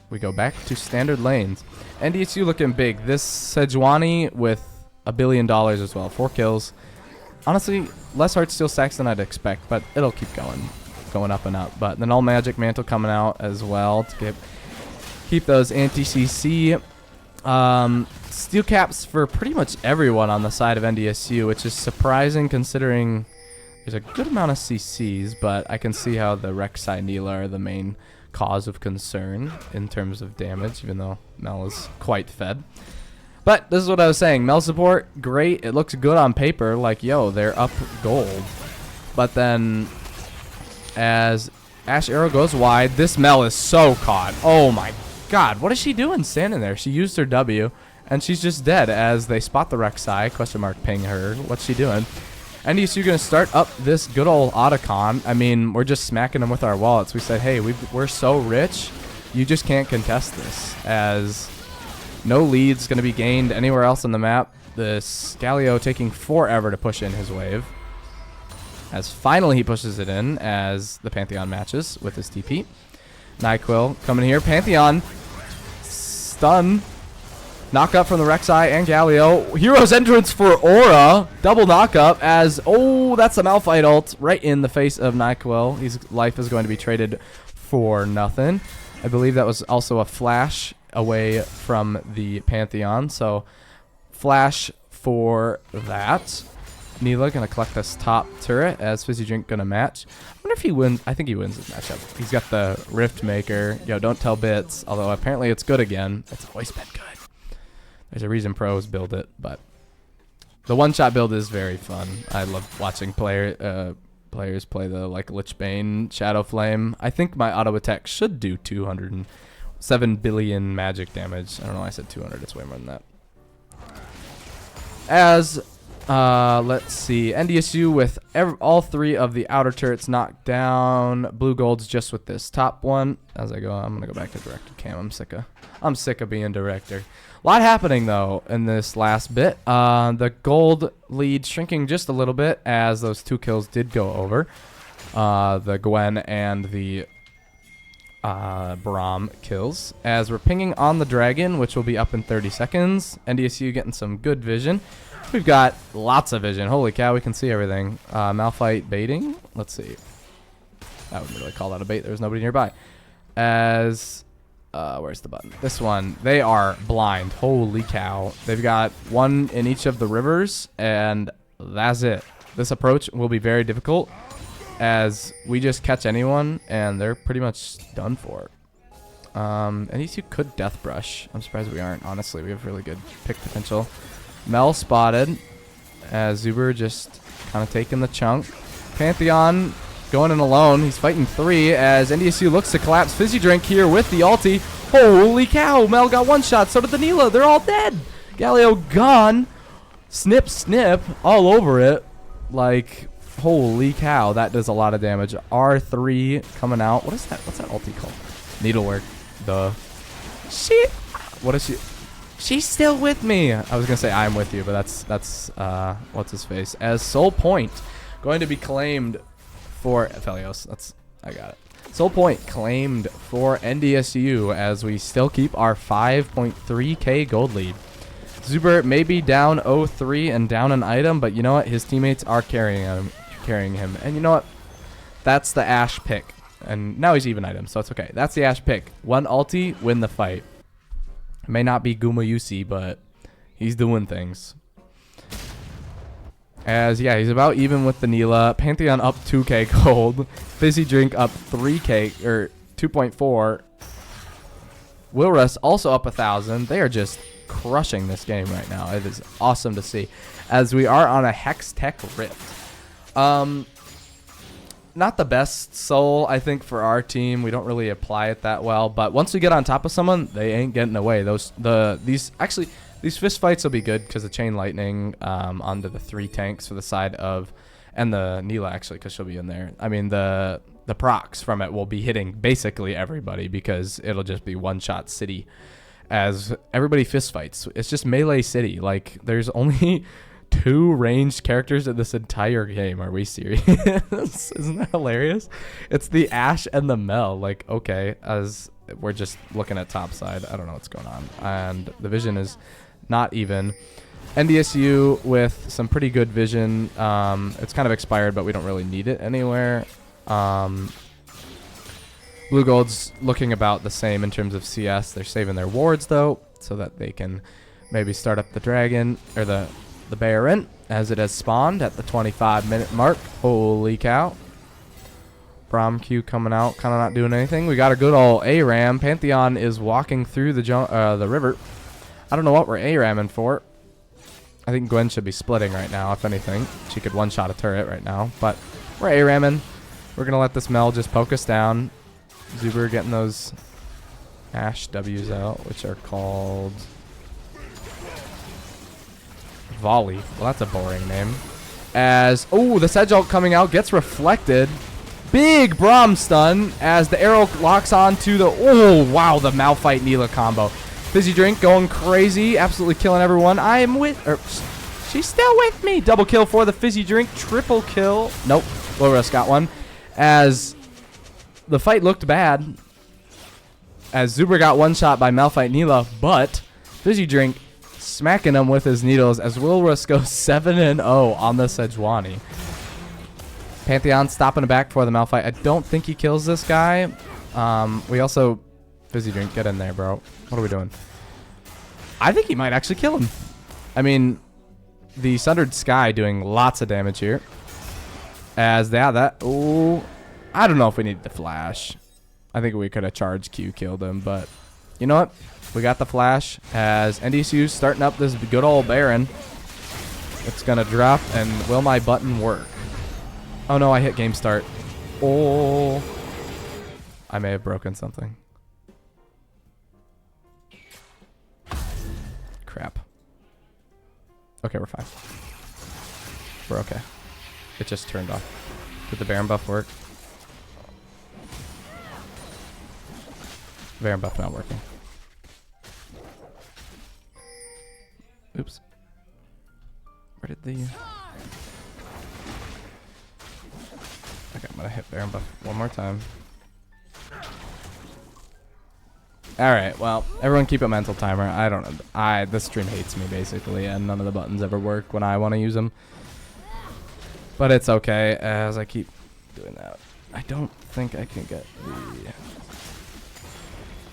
S1: we go back to standard lanes. NDSU looking big. This Sejuani with $1 billion as well. 4 kills. Honestly, less Heartsteel stacks than I'd expect, but it'll keep going up and up. But the Null Magic Mantle coming out as well to keep those anti-CC. Steel caps for pretty much everyone on the side of NDSU, which is surprising considering there's a good amount of CCs, but I can see how the Rek'Sai Neela are the main cause of concern in terms of damage, even though Mel is quite fed. But this is what I was saying. Mel support, great. It looks good on paper. Like, yo, they're up gold. But then as Ash Arrow goes wide, this Mel is so caught. Oh, my God. What is she doing standing there? She used her W, and she's just dead as they spot the Rek'Sai. Question mark ping her. What's she doing? NDSU going to start up this good old Otacon. I mean, we're just smacking them with our wallets. We said, hey, we're so rich, you just can't contest this, as no lead's going to be gained anywhere else on the map. This Galio taking forever to push in his wave, as finally he pushes it in as the Pantheon matches with his TP. NyQuil coming here. Pantheon stun. Knock up from the Rek'Sai and Galio. Hero's entrance for Aura. Double knock up as, oh, that's a Malphite ult right in the face of NyQuil. His life is going to be traded for nothing. I believe that was also a flash away from the Pantheon. So flash for that. Neela going to collect this top turret as Fizzy Drink going to match. I wonder if he wins. I think he wins this matchup. He's got the Rift Maker. Yo, don't tell Bits. Although apparently it's good again. It's always been good. There's a reason pros build it, but the one-shot build is very fun. I love watching players play the like Lichbane, Shadow Flame. I think my auto attack should do 207 billion magic damage. I don't know why I said 200. It's way more than that. As let's see, NDSU with all three of the outer turrets knocked down. Blugolds just with this top one. As I go, I'm gonna go back to director cam. I'm sick of being director. A lot happening, though, in this last bit. The gold lead shrinking just a little bit as those 2 kills did go over. The Gwen and the Braum kills. As we're pinging on the dragon, which will be up in 30 seconds. NDSU getting some good vision. We've got lots of vision. Holy cow, we can see everything. Malphite baiting. Let's see. I wouldn't really call that a bait. There's nobody nearby. As... where's the button? This one. They are blind. Holy cow. They've got one in each of the rivers, and that's it. This approach will be very difficult, as we just catch anyone, and they're pretty much done for. NDSU could Death Brush. I'm surprised we aren't. Honestly, we have really good pick potential. Mel spotted, as Zuber just kind of taking the chunk. Pantheon going in alone. He's fighting 3 as NDSU looks to collapse Fizzy Drink here with the ulti. Holy cow. Mel got one shot. So did the Neela. They're all dead. Galio gone. Snip, snip. All over it. Like, holy cow. That does a lot of damage. R3 coming out. What is that? What's that ulti called? Needlework. Duh. She. What is she? She's still with me. I was going to say I'm with you, but that's what's his face. As Soul Point going to be claimed for Felios. I got it. Soul Point claimed for NDSU as we still keep our 5.3k gold lead. Zuber may be down 0-3 and down an item, but you know what? His teammates are carrying him. And you know what? That's the Ashe pick. And now he's even item, so it's okay. That's the Ashe pick. One ulti, win the fight. It may not be Guma Yusi, but he's doing things. As, yeah, he's about even with the Neela. Pantheon up 2k gold. Fizzy Drink up 3k, or 2.4. Wilrus also up 1,000. They are just crushing this game right now. It is awesome to see. As we are on a Hex Tech Rift. Not the best soul, I think, for our team. We don't really apply it that well. But once we get on top of someone, they ain't getting away. These fist fights will be good because the chain lightning onto the 3 tanks for the side of, and the Neela actually, because she'll be in there. I mean, the procs from it will be hitting basically everybody because it'll just be one-shot city as everybody fist fights. It's just melee city. Like, there's only 2 ranged characters in this entire game. Are we serious? Isn't that hilarious? It's the Ashe and the Mel. Like, okay, as we're just looking at top side. I don't know what's going on. And the vision is not even. NDSU with some pretty good vision. It's kind of expired, but we don't really need it anywhere. Blugolds looking about the same in terms of CS. They're saving their wards, though, so that they can maybe start up the dragon, or the Baron, as it has spawned at the 25-minute mark. Holy cow. Braum Q coming out, kind of not doing anything. We got a good old ARAM. Pantheon is walking through the river. I don't know what we're A-ramming for. I think Gwen should be splitting right now, if anything. She could one-shot a turret right now, but we're A-ramming. We're going to let this Mel just poke us down. Zuber getting those Ash W's out, which are called Volley. Well, that's a boring name. As, oh, the Sedge ult coming out gets reflected. Big Braum stun as the arrow locks onto the, oh, wow, the Malphite Neela combo. Fizzy Drink going crazy, absolutely killing everyone. I am with, she's still with me. Double kill for the Fizzy Drink, triple kill. Nope, Loris got one. As the fight looked bad, as Zuber got one shot by Malphite Neela, but Fizzy Drink smacking him with his needles as Wilrus goes 7-0 on the Sejuani. Pantheon stopping it back for the Malphite. I don't think he kills this guy. We also... Fizzy Drink, get in there, bro. What are we doing? I think he might actually kill him. I mean, the Sundered Sky doing lots of damage here. As that... Oh, I don't know if we need the flash. I think we could have charged Q, killed him, but... You know what? We got the flash as NDSU starting up this good old Baron. It's going to drop, and will my button work? Oh, no, I hit game start. Oh. I may have broken something. Crap. Okay, we're fine. We're okay. It just turned off. Did the Baron buff work? Baron buff not working. Oops. Where did the... Okay, I'm gonna hit Baron buff one more time. Alright, well, everyone keep a mental timer. I don't know. This stream hates me, basically, and none of the buttons ever work when I want to use them. But it's okay, as I keep doing that. I don't think I can get the...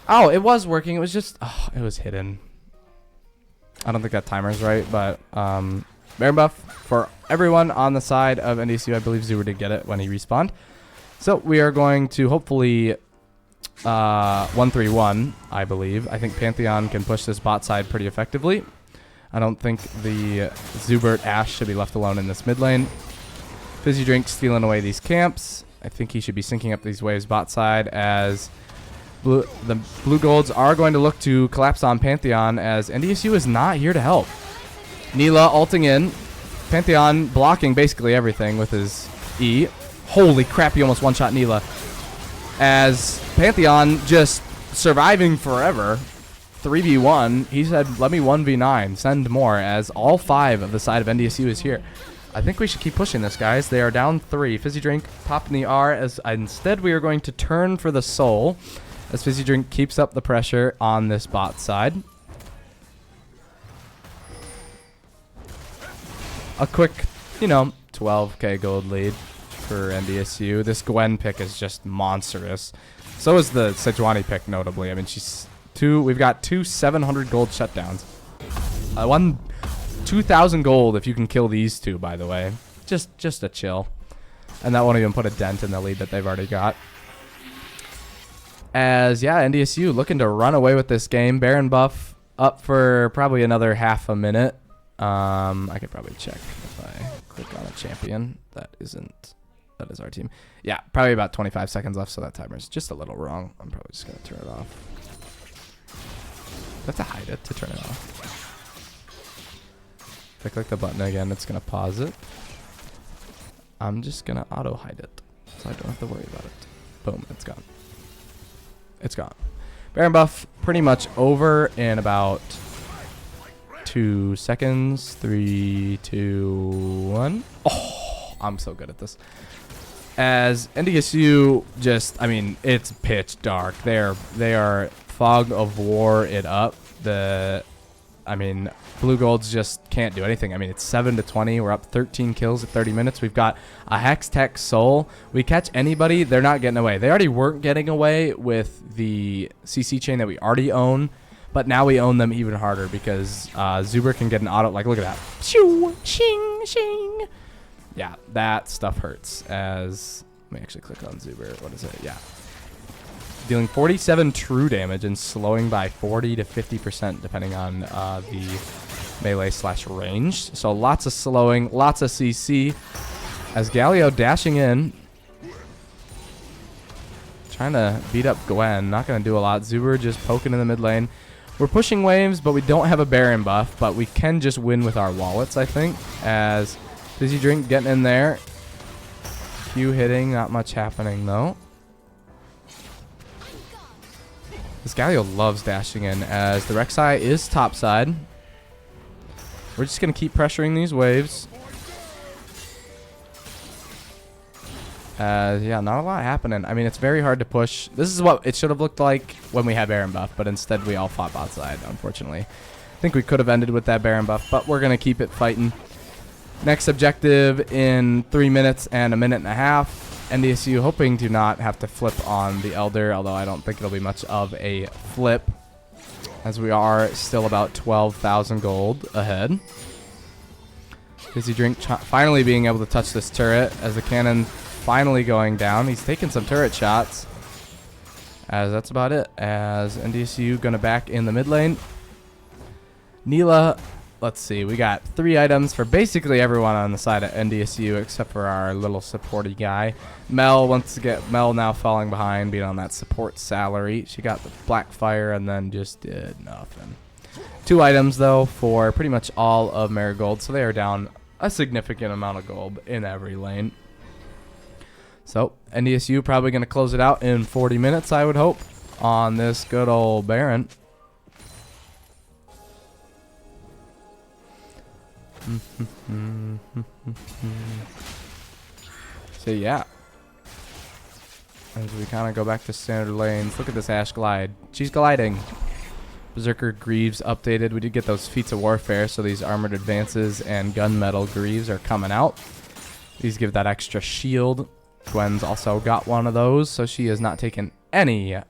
S1: Oh, it was working. It was just... Oh, it was hidden. I don't think that timer's right, but... Baron buff for everyone on the side of NDSU. I believe Zuber did get it when he respawned. So we are going to hopefully 1-3-1, I believe. I think Pantheon can push this bot side pretty effectively. I don't think the Zubert Ashe should be left alone in this mid lane. Fizzy Drink stealing away these camps. I think he should be syncing up these waves bot side as the Blugolds are going to look to collapse on Pantheon as NDSU is not here to help. Neela ulting in. Pantheon blocking basically everything with his E. Holy crap, he almost one-shot Neela. As Pantheon just surviving forever. 3v1. He said, let me 1v9. Send more, as all 5 of the side of NDSU is here. I think we should keep pushing this, guys. They are down 3. Fizzy Drink popping the R, as instead we are going to turn for the soul, as Fizzy Drink keeps up the pressure on this bot side. A quick, 12k gold lead for NDSU. This Gwen pick is just monstrous. So is the Sejuani pick, notably. I mean, we've got 2 700 gold shutdowns. One 2,000 gold if you can kill these 2, by the way. Just a chill. And that won't even put a dent in the lead that they've already got. As, yeah, NDSU looking to run away with this game. Baron buff up for probably another half a minute. I could probably check if I click on a champion. That is our team. Yeah, probably about 25 seconds left, so that timer's just a little wrong. I'm probably just going to turn it off. I have to hide it to turn it off. If I click the button again, it's going to pause it. I'm just going to auto hide it, so I don't have to worry about it. Boom, it's gone. It's gone. Baron buff pretty much over in about 2 seconds. 3, 2, 1. Oh, I'm so good at this. As NDSU just, I mean, it's pitch dark. They are fog of war it up. Blugolds just can't do anything. I mean, it's 7-20. We're up 13 kills at 30 minutes. We've got a Hex Tech Soul. We catch anybody, they're not getting away. They already weren't getting away with the CC chain that we already own, but now we own them even harder because Zuber can get an auto. Like, look at that. Shoo, shing, shing. Yeah, that stuff hurts. As let me actually click on Zuber. What is it? Yeah. dealing 47 true damage and slowing by 40 to 50% depending on the melee / range. So lots of slowing, lots of CC. As Galio dashing in, trying to beat up Gwen. Not going to do a lot. Zuber just poking in the mid lane. We're pushing waves, but we don't have a Baron buff, but we can just win with our wallets, I think. As Fizzy Drink getting in there. Q hitting, not much happening though. This Galio loves dashing in as the Rek'Sai is topside. We're just going to keep pressuring these waves. Yeah, not a lot happening. I mean, it's very hard to push. This is what it should have looked like when we had Baron buff, but instead we all fought bot side, unfortunately. I think we could have ended with that Baron buff, but we're going to keep it fighting. Next objective in 3 minutes and a minute and a half. NDSU hoping to not have to flip on the Elder, although I don't think it'll be much of a flip, as we are still about 12,000 gold ahead. Fizzy Drink finally being able to touch this turret as the cannon finally going down. He's taking some turret shots. As that's about it. As NDSU gonna back in the mid lane. Neela, let's see. We got 3 items for basically everyone on the side of NDSU except for our little supporty guy. Mel wants to get Mel now falling behind, being on that support salary. She got the Black Fire and then just did nothing. 2 items though for pretty much all of Marigold, so they are down a significant amount of gold in every lane. So, NDSU probably going to close it out in 40 minutes, I would hope, on this good old Baron. So, yeah. As we kind of go back to standard lanes, look at this Ashe glide. She's gliding. Berserker Greaves updated. We did get those feats of warfare, so these armored advances and gunmetal Greaves are coming out. These give that extra shield. Gwen's also got one of those, so she has not taken any AD.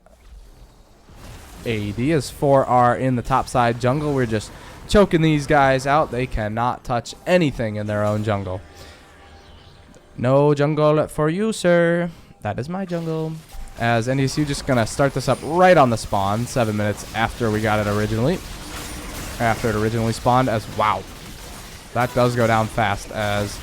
S1: As 4 are in the top side jungle, we're just choking these guys out. They cannot touch anything in their own jungle. No jungle for you, sir. That is my jungle. As NDSU just going to start this up right on the spawn, 7 minutes after we got it originally. After it originally spawned, as wow. That does go down fast, as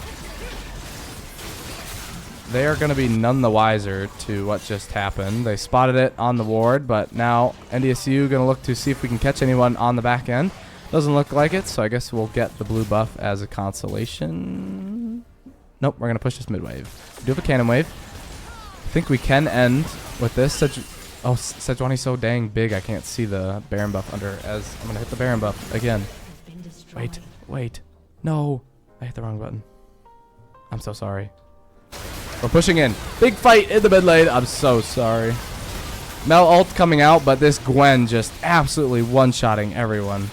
S1: they are going to be none the wiser to what just happened. They spotted it on the ward, but now NDSU going to look to see if we can catch anyone on the back end. Doesn't look like it, so I guess we'll get the blue buff as a consolation. Nope, we're going to push this mid wave. We do have a cannon wave. I think we can end with this. Oh, Sejuani's so dang big I can't see the Baron buff under, as I'm going to hit the Baron buff again. Wait. No, I hit the wrong button. I'm so sorry. We're pushing in. Big fight in the mid lane. I'm so sorry. Mel ult coming out, but this Gwen just absolutely one-shotting everyone.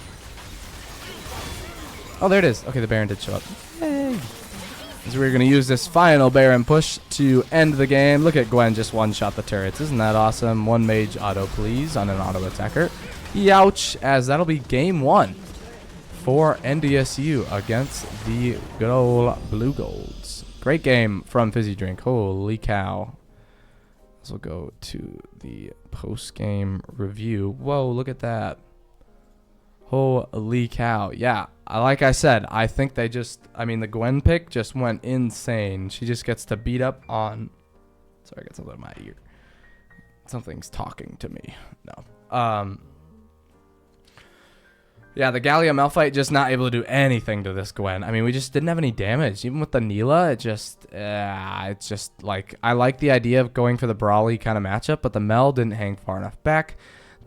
S1: Oh, there it is. Okay, the Baron did show up. Yay. So we're going to use this final Baron push to end the game. Look at Gwen just one-shot the turrets. Isn't that awesome? 1 mage auto, please, on an auto attacker. Youch, as that'll be game 1 for NDSU against the good old Blugolds. Great game from Fizzy Drink. Holy cow. So we'll go to the post-game review. Whoa, look at that. Holy cow. Yeah, like I said, I think they just, the Gwen pick just went insane. She just gets to beat up on, sorry, I got something in my ear. Something's talking to me. No. Yeah, the Galio Malphite just not able to do anything to this Gwen. We just didn't have any damage. Even with the Neela, it's just like, I like the idea of going for the brawly kind of matchup, but the Mel didn't hang far enough back.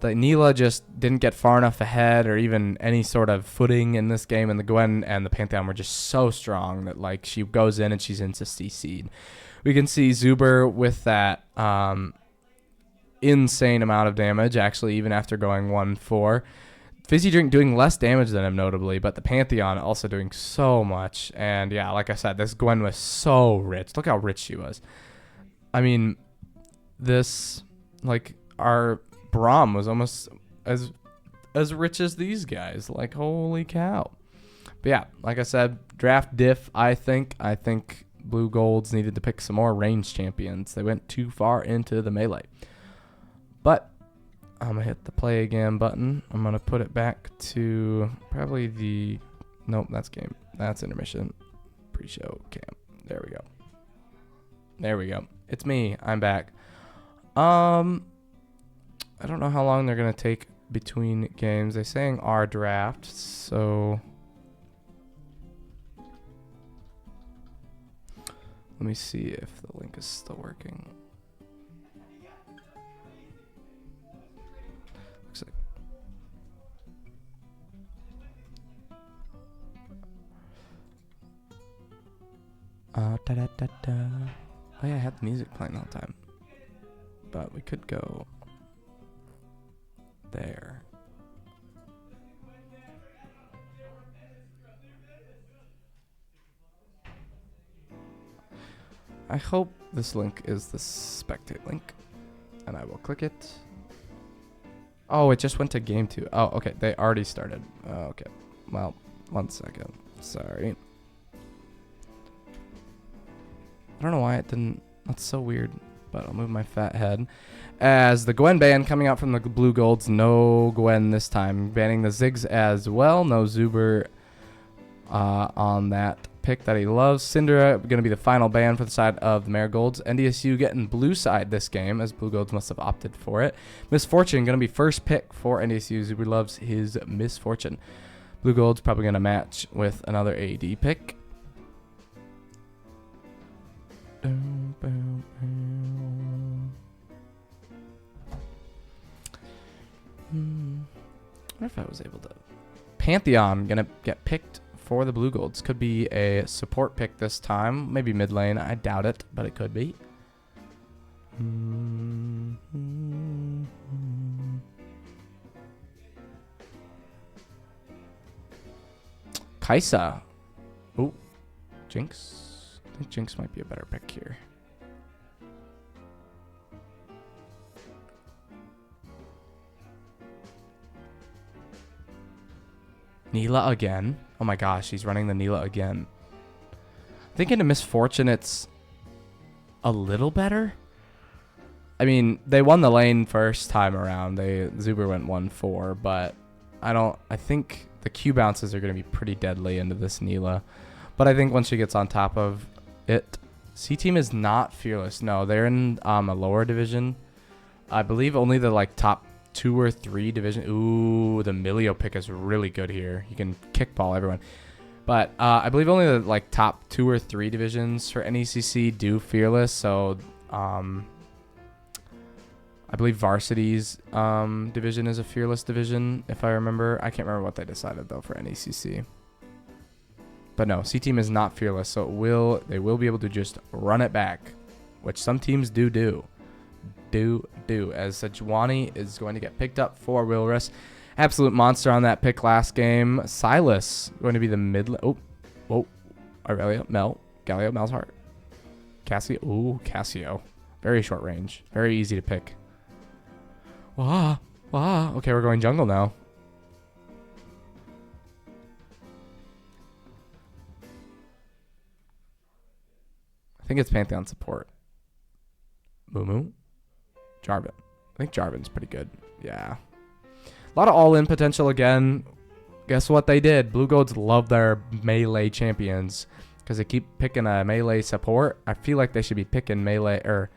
S1: The Neela just didn't get far enough ahead or even any sort of footing in this game, and the Gwen and the Pantheon were just so strong that, like, she goes in and she's into CC'd. We can see Zuber with that insane amount of damage, actually, even after going 1-4. Fizzy Drink doing less damage than him, notably, but the Pantheon also doing so much. And yeah, like I said, this Gwen was so rich. Look how rich she was. This, like, our Braum was almost as rich as these guys. Like, holy cow. But yeah, like I said, draft diff, I think Blugolds needed to pick some more range champions. They went too far into the melee. But I'm going to hit the play again button. I'm going to put it back to probably the... Nope, that's game. That's intermission. Pre-show cam. There we go. There we go. It's me. I'm back. I don't know how long they're going to take between games. They're saying our draft, so... Let me see if the link is still working. Looks like... Da-da-da-da. Oh yeah, I had the music playing all the time. But we could go there. I hope this link is the spectate link. And I will click it. Oh, it just went to game 2. Oh, okay. They already started. Okay. Well, 1 second. Sorry. I don't know why it didn't. That's so weird. But I'll move my fat head. As the Gwen ban coming out from the Blugolds. No Gwen this time. Banning the Ziggs as well. No Zuber on that pick that he loves. Syndra going to be the final ban for the side of the Marigolds. NDSU getting blue side this game, as Blugolds must have opted for it. Misfortune going to be first pick for NDSU. Zuber loves his Misfortune. Blugolds probably going to match with another AD pick. I wonder if I was able to... Pantheon going to get picked for the Blugolds. Could be a support pick this time. Maybe mid lane. I doubt it, but it could be. Kaisa. Oh, Jinx. I think Jinx might be a better pick here. Neela again. Oh my gosh, he's running the Neela again. I think in a Misfortune it's a little better. I mean, they won the lane first time around. Zuber went 1-4, but I think the Q bounces are going to be pretty deadly into this Neela. But I think once she gets on top of it, C team is not fearless. No, they're in a lower division. I believe only the top 2 or 3 division. Ooh, the Milio pick is really good here. You can kickball everyone. But I believe only the top 2 or 3 divisions for NECC do fearless. So I believe Varsity's division is a fearless division, if I remember. I can't remember what they decided though for NECC. But no, C team is not fearless, so they will be able to just run it back, which some teams do. As Sejuani is going to get picked up for Wilrus. Absolute monster on that pick last game. Silas going to be the mid. Aurelia, Mel, Galio, Mel's heart. Cassio. Ooh, Cassio. Very short range. Very easy to pick. Wah. Okay, we're going jungle now. I think it's Pantheon support. Moo. Jarvan. I think Jarvan's pretty good. Yeah. A lot of all-in potential again. Guess what they did? Blugolds love their melee champions because they keep picking a melee support. I feel like they should be picking melee or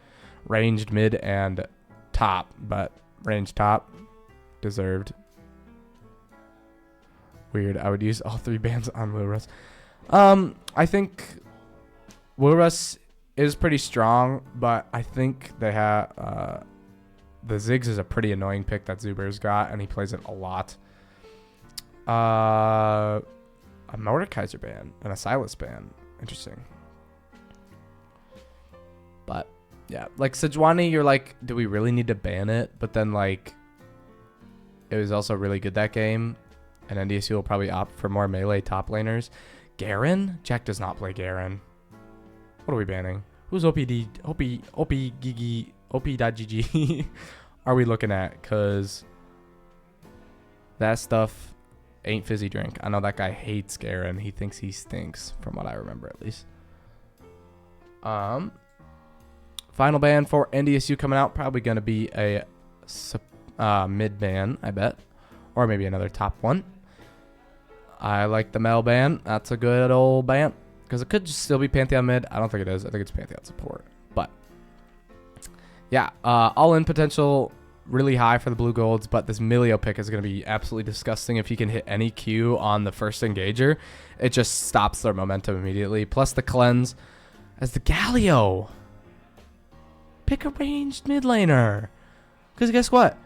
S1: ranged mid and top, but ranged top deserved. Weird. I would use all 3 bans on Wilrus. I think Wilrus is pretty strong, but I think they have the Ziggs is a pretty annoying pick that Zuber's got, and he plays it a lot. A Mordekaiser ban and a Silas ban. Interesting. But yeah, Sejuani, you're do we really need to ban it? But then it was also really good that game, and NDSU will probably opt for more melee top laners. Garen? Jack does not play Garen. What are we banning? Who's OP.GG are we looking at? Because that stuff ain't fizzy drink. I know that guy hates Garen. He thinks he stinks, from what I remember at least. Final ban for NDSU coming out. Probably going to be a mid ban, I bet. Or maybe another top one. I like the Mel ban. That's a good old ban. Because it could just still be Pantheon mid. I don't think it is. I think it's Pantheon support. But yeah, all-in potential really high for the Blugolds, but this Milio pick is going to be absolutely disgusting if he can hit any Q on the first engager. It just stops their momentum immediately. Plus the cleanse as the Galio. Pick a ranged mid laner. Because guess what?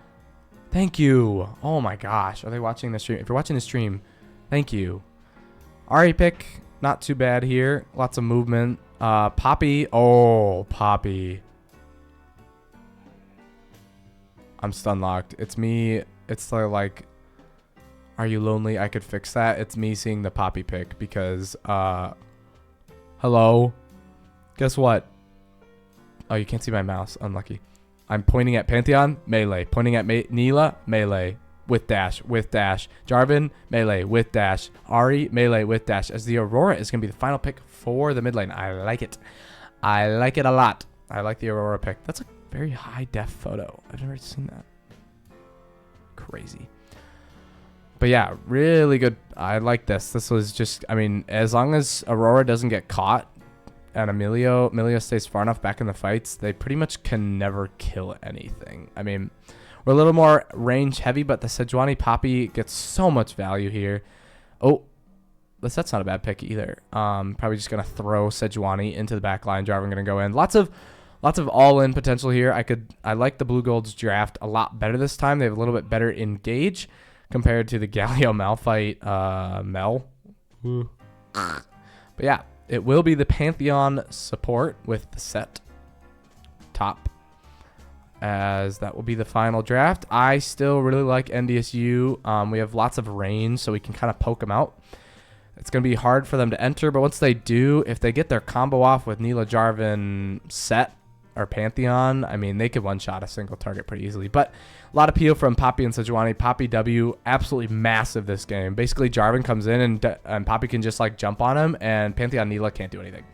S1: Thank you. Oh my gosh. Are they watching the stream? If you're watching the stream, thank you. Ari pick, not too bad here. Lots of movement. Poppy. Oh, Poppy. I'm stun locked. It's me. It's like, are you lonely? I could fix that. It's me seeing the Poppy pick because, hello. Guess what? Oh, you can't see my mouse. Unlucky. I'm pointing at Pantheon, melee. Pointing at Neela, melee. With dash, with dash. Jarvan, melee, with dash. Ari, melee, with dash. As the Aurora is going to be the final pick for the mid lane. I like it. I like it a lot. I like the Aurora pick. That's a very high def photo. I've never seen that. Crazy. But yeah, really good. I like this. This was just, I mean, as long as Aurora doesn't get caught and Emilio stays far enough back in the fights, they pretty much can never kill anything. I mean, we're a little more range heavy, but the Sejuani Poppy gets so much value here. Oh, that's not a bad pick either. Probably just going to throw Sejuani into the back line. Jarvan going to go in. Lots of all-in potential here. I like the Blugolds draft a lot better this time. They have a little bit better engage compared to the Galio Malphite Mel. But yeah, it will be the Pantheon support with the set top, as that will be the final draft. I still really like NDSU. We have lots of range, so we can kind of poke them out. It's going to be hard for them to enter, but once they do, if they get their combo off with Neela, Jarvan, Set, or Pantheon, I mean, they could one-shot a single target pretty easily. But a lot of appeal from Poppy and Sejuani. Poppy W, absolutely massive this game. Basically, Jarvan comes in and Poppy can just like jump on him, and Pantheon Neela can't do anything.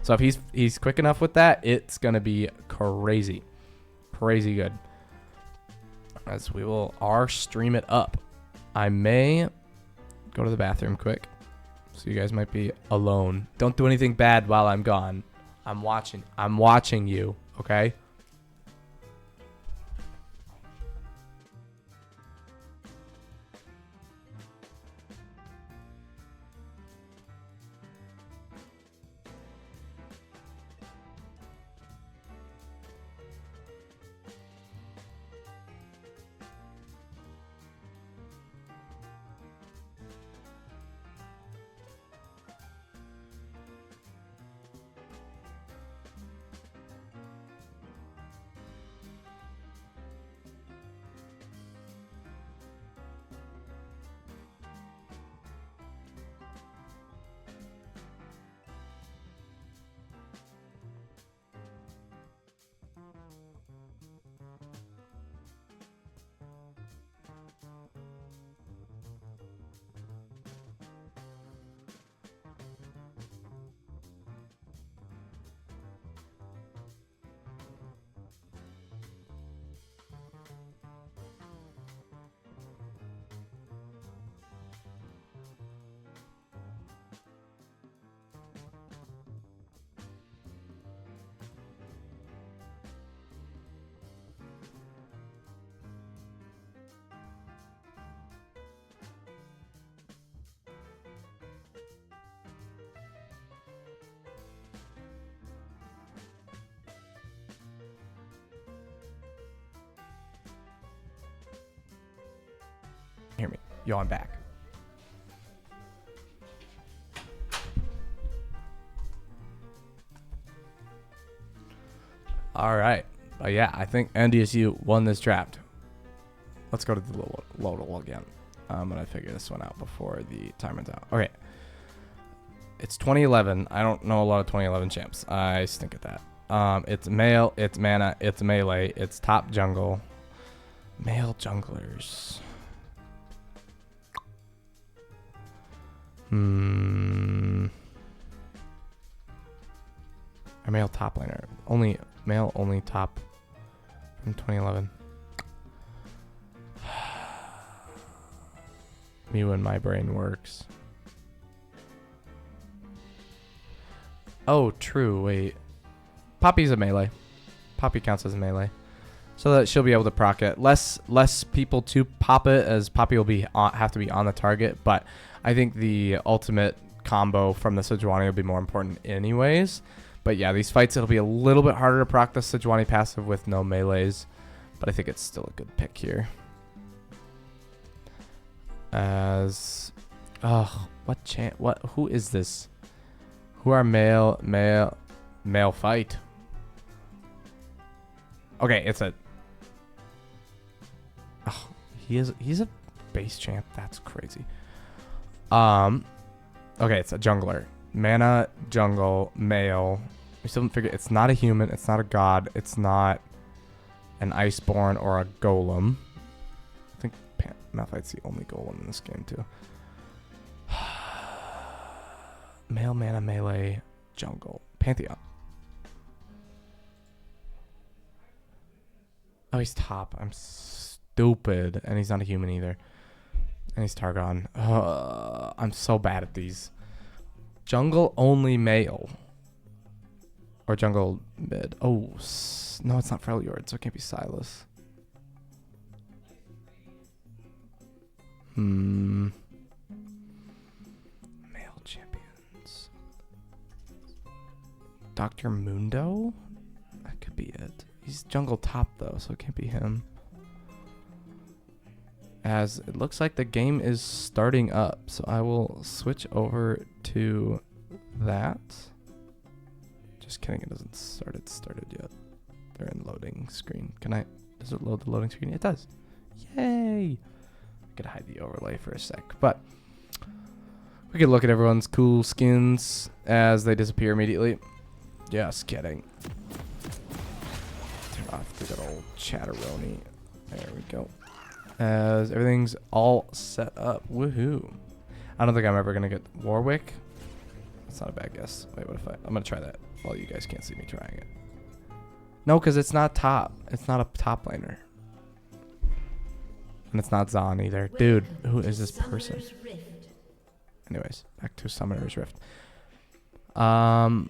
S1: So if he's quick enough with that, it's going to be crazy. Crazy good. As we will stream it up. I may go to the bathroom quick. So you guys might be alone. Don't do anything bad while I'm gone. I'm watching you, okay? Hear me. Yo, I'm back. All right. Yeah, I think NDSU won this draft. Let's go to the load again. I'm going to figure this one out before the time runs out. Okay. It's 2011. I don't know a lot of 2011 champs. I stink at that. It's male, it's mana, it's melee, it's top jungle. Male junglers. A male top laner. Male only top from 2011. Me when my brain works. Oh, true. Wait. Poppy's a melee. Poppy counts as a melee. So that she'll be able to proc it. Less people to pop it, as Poppy will be have to be on the target. But I think the ultimate combo from the Sejuani will be more important anyways. But yeah, these fights, it'll be a little bit harder to proc the Sejuani passive with no melees. But I think it's still a good pick here. As... Oh, who is this? Who are male fight? Okay, it's a... Oh, he's a base champ. That's crazy. Okay, it's a jungler. Mana, jungle, male. We still haven't figured... It's not a human. It's not a god. It's not an Iceborn or a golem. I think Malphite's the only golem in this game, too. Male, mana, melee, jungle. Pantheon. Oh, he's top. I'm stupid. And he's not a human either. And he's Targon. I'm so bad at these. Jungle only male. Or jungle mid. Oh, no, it's not Freljord, so it can't be Silas. Male champions. Dr. Mundo? That could be it. He's jungle top, though, so it can't be him. As it looks like the game is starting up, so I will switch over to that. Just kidding, it doesn't start. It's started yet. They're in loading screen. Does it load the loading screen? It does. Yay! I could hide the overlay for a sec, but we could look at everyone's cool skins as they disappear immediately. Just kidding. Turn off the good old chatteroni. There we go. As everything's all set up. Woohoo. I don't think I'm ever going to get Warwick. That's not a bad guess. Wait, what if I'm going to try that while you guys can't see me trying it. No, because it's not top. It's not a top laner. And it's not Zon either. Dude, who is this person? Anyways, back to Summoner's Rift.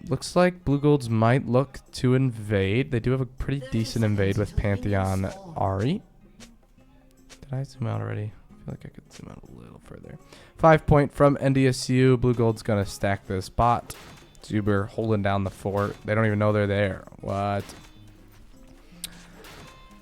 S1: Looks like Blugolds might look to invade. They do have a pretty decent invade with Pantheon Ahri. Did I zoom out already? I feel like I could zoom out a little further. 5 point from NDSU. Blugolds gonna stack this bot. Zuber holding down the fort. They don't even know they're there. What?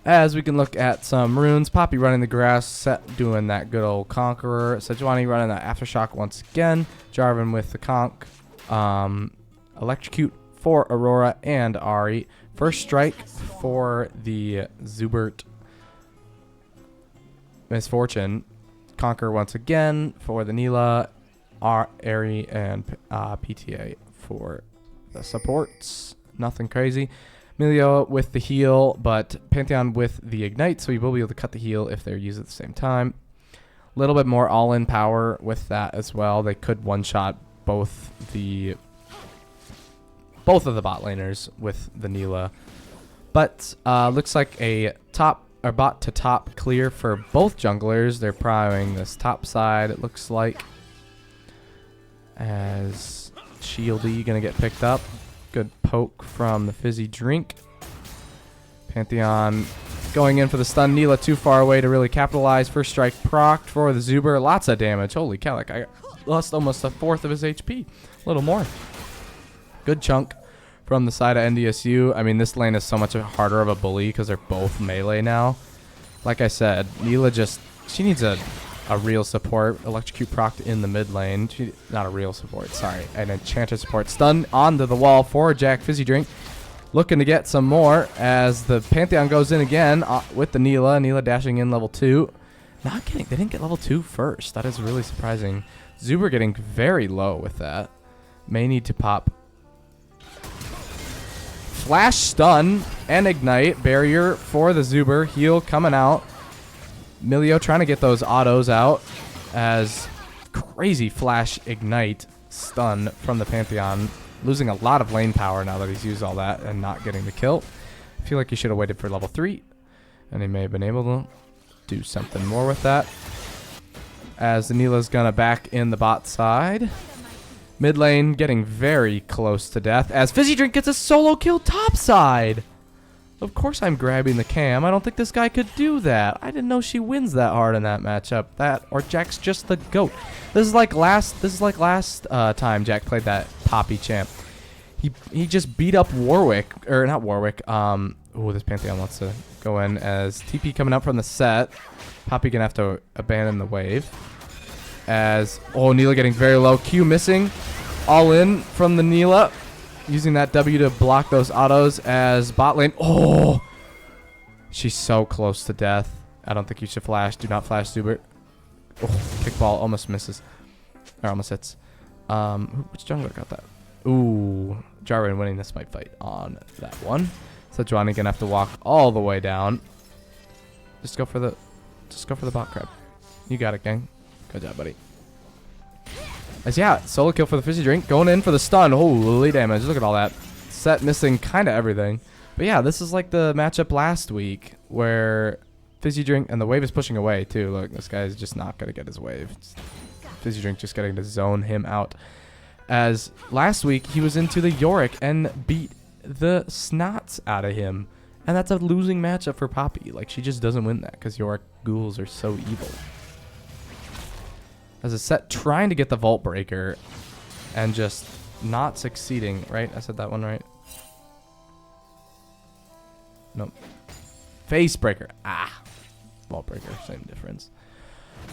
S1: As we can look at some runes. Poppy running the grass. Set doing that good old Conqueror. Sejuani running that Aftershock once again. Jarvan with the Conk. Electrocute for Aurora and Ahri. First strike for the Zubert Misfortune. Conquer once again for the Nila, Ahri, and PTA for the supports. Nothing crazy. Milio with the heal, but Pantheon with the ignite, so he will be able to cut the heal if they're used at the same time. A little bit more all-in power with that as well. They could one-shot both of the bot laners with the Nila. But looks like a bot to top clear for both junglers. They're prioing this top side, it looks like. As Shieldy gonna get picked up. Good poke from the fizzy drink. Pantheon going in for the stun. Nila too far away to really capitalize. First strike procced for the Zuber. Lots of damage. Holy cow, that guy lost almost a fourth of his HP. A little more. Good chunk from the side of NDSU. I mean, this lane is so much harder of a bully because they're both melee now. Like I said, Nila she needs a real support. Electrocute procced in the mid lane. Not a real support, sorry. An enchanted support. Stun onto the wall for Jack Fizzy Drink. Looking to get some more as the Pantheon goes in again with the Nila. Nila dashing in level 2. Not kidding, they didn't get level 2 first. That is really surprising. Zuber getting very low with that. May need to pop. Flash stun and ignite. Barrier for the Zuber. Heal coming out. Milio trying to get those autos out as crazy flash ignite stun from the Pantheon. Losing a lot of lane power now that he's used all that and not getting the kill. I feel like he should have waited for level 3. And he may have been able to do something more with that. as the Nila's gonna back in the bot side. Mid lane getting very close to death as Fizzy Drink gets a solo kill top side. Of course I'm grabbing the cam. I don't think this guy could do that. I didn't know she wins that hard in that matchup. That or Jack's just the GOAT. This is like last time Jack played that Poppy champ. He just beat up Warwick, or not Warwick. Oh, this Pantheon wants to go in as TP coming up from the set. Poppy gonna have to abandon the wave. As Neela getting very low. Q missing. All in from the Neela. Using that W to block those autos as bot lane. Oh, she's so close to death. I don't think you should flash. Do not flash, Zubert. Oh, kickball almost misses. Or almost hits. Which jungler got that? Ooh, Jarwin winning this fight on that one. So Johnny gonna have to walk all the way down. Just go for the bot crab. You got it, gang. Good job, buddy. As yeah, solo kill for the Fizzy Drink. Going in for the stun. Holy damage. Look at all that. Set missing kind of everything. But yeah, this is like the matchup last week where Fizzy Drink, and the wave is pushing away too. Look, this guy is just not going to get his wave. Fizzy Drink just getting to zone him out. As last week, he was into the Yorick and beat the snots out of him. And that's a losing matchup for Poppy. Like, she just doesn't win that because Yorick ghouls are so evil. As a set trying to get the Vault Breaker and just not succeeding, right? I said that one right. Nope. Face Breaker. Ah. Vault Breaker, same difference.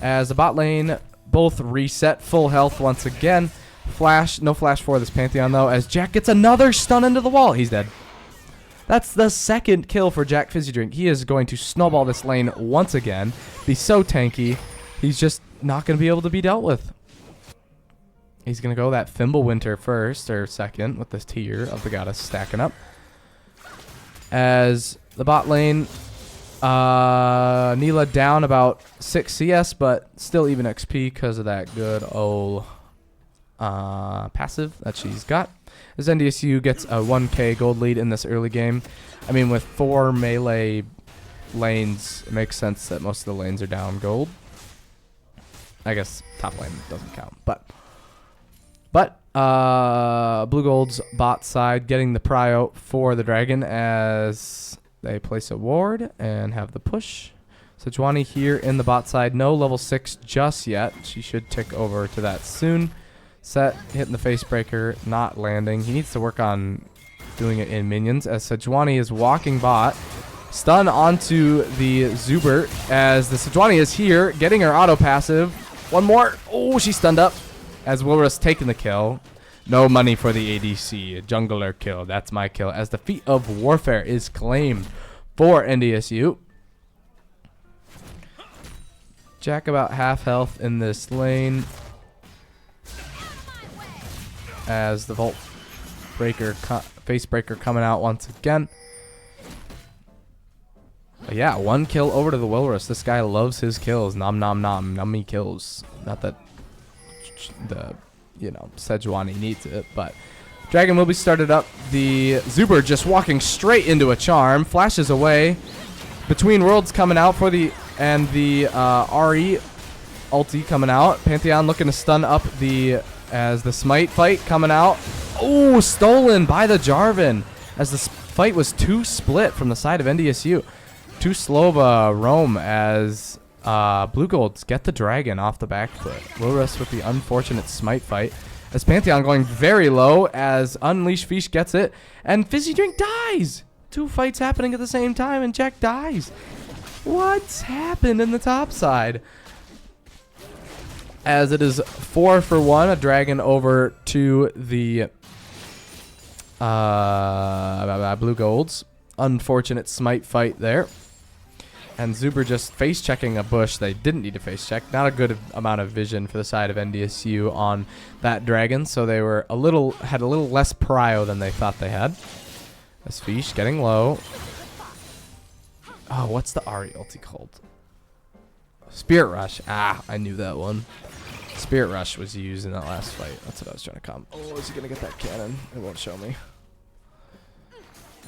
S1: As the bot lane both reset full health once again. Flash, no flash for this Pantheon though, as Jack gets another stun into the wall. He's dead. That's the second kill for Jack Fizzy Drink. He is going to snowball this lane once again. Be so tanky. He's just not going to be able to be dealt with. He's going to go that Fimbulwinter first or second with this tier of the goddess stacking up. As the bot lane, Neela down about 6 CS, but still even XP because of that good old passive that she's got. As NDSU gets a 1k gold lead in this early game. I mean, with 4 melee lanes, it makes sense that most of the lanes are down gold. I guess top lane doesn't count, but Blugolds bot side getting the prio for the dragon as they place a ward and have the push. So Juani here in the bot side, no level 6 just yet. She should tick over to that soon. Set hitting the face breaker, not landing. He needs to work on doing it in minions as Sejuani is walking bot. Stun onto the Zuber as the Sejuani is here, getting her auto passive. One more. Oh, she's stunned up as Wilrus taking the kill. No money for the ADC. A jungler kill. That's my kill as the feat of warfare is claimed for NDSU. Jack about half health in this lane as the Vault Breaker, Face Breaker coming out once again. But yeah, 1 kill over to the Wilrus. This guy loves his kills. Nom nom nom. Nummy kills. Not that the, Sejuani needs it, but Dragon will be started up. The Zuber just walking straight into a charm. Flashes away. Between Worlds coming out for the, and the RE ulti coming out. Pantheon looking to stun up the, as the Smite fight coming out. Oh, stolen by the Jarvan. As the fight was too split from the side of NDSU. Too slow of a roam as Blugolds get the dragon off the back foot. Wilrus with the unfortunate Smite fight. As Pantheon going very low as Unleash Fish gets it. And Fizzy Drink dies. 2 fights happening at the same time and Jack dies. What's happened in the top side? As it is 4 for 1. A dragon over to the Blugolds. Unfortunate Smite fight there. And Zuber just face checking a bush they didn't need to face check. Not a good amount of vision for the side of NDSU on that dragon, so they were had a little less prio than they thought they had. As Fish getting low. Oh, what's the Ari ulti called? Spirit Rush. Ah, I knew that one. Spirit Rush was used in that last fight. That's what I was trying to come. Oh, is he gonna get that cannon? It won't show me.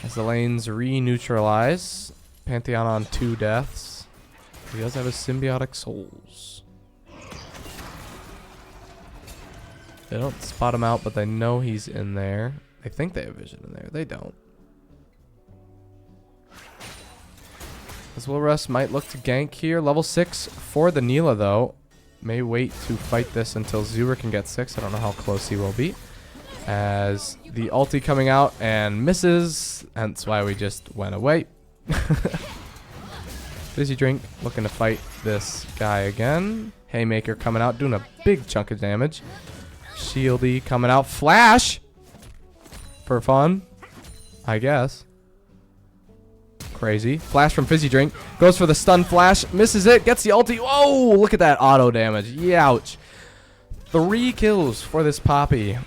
S1: As the lanes re-neutralize. Pantheon on 2 deaths. He does have his symbiotic souls. They don't spot him out, but they know he's in there. They think they have vision in there. They don't. This Wilrus might look to gank here. Level 6 for the Neela, though. May wait to fight this until Zuber can get 6. I don't know how close he will be. As the ulti coming out and misses. Hence why we just went away. Fizzy Drink looking to fight this guy again. Haymaker coming out, doing a big chunk of damage. Shieldy coming out. Flash! For fun, I guess. Crazy. Flash from Fizzy Drink. Goes for the stun flash. Misses it. Gets the ulti. Whoa! Look at that auto damage. Youch. 3 kills for this Poppy.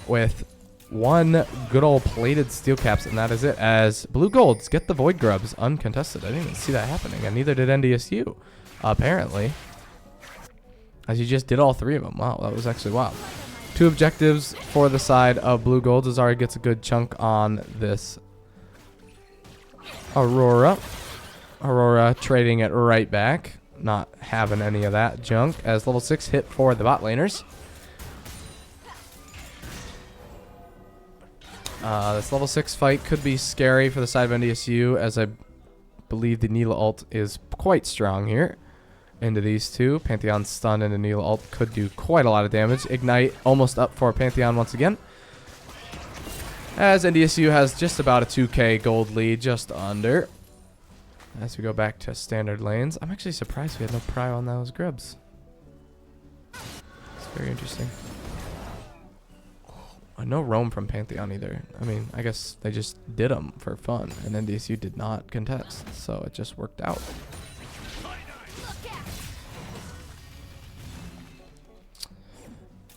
S1: With 1 good old plated steel caps. And that is it. As Blugolds get the Void Grubs uncontested. I didn't even see that happening. And neither did NDSU. Apparently. As you just did all 3 of them. Wow. That was actually wild. 2 objectives for the side of Blugolds. Azari gets a good chunk on this Aurora. Aurora trading it right back. Not having any of that junk. As level 6 hit for the bot laners. This level 6 fight could be scary for the side of NDSU, as I believe the Neela ult is quite strong here. Into these two. Pantheon stun into Neela ult could do quite a lot of damage. Ignite almost up for Pantheon once again. As NDSU has just about a 2k gold lead, just under. As we go back to standard lanes. I'm actually surprised we had no prio on those grubs. It's very interesting. No roam from Pantheon either. I mean, I guess they just did them for fun, and NDSU did not contest, so it just worked out.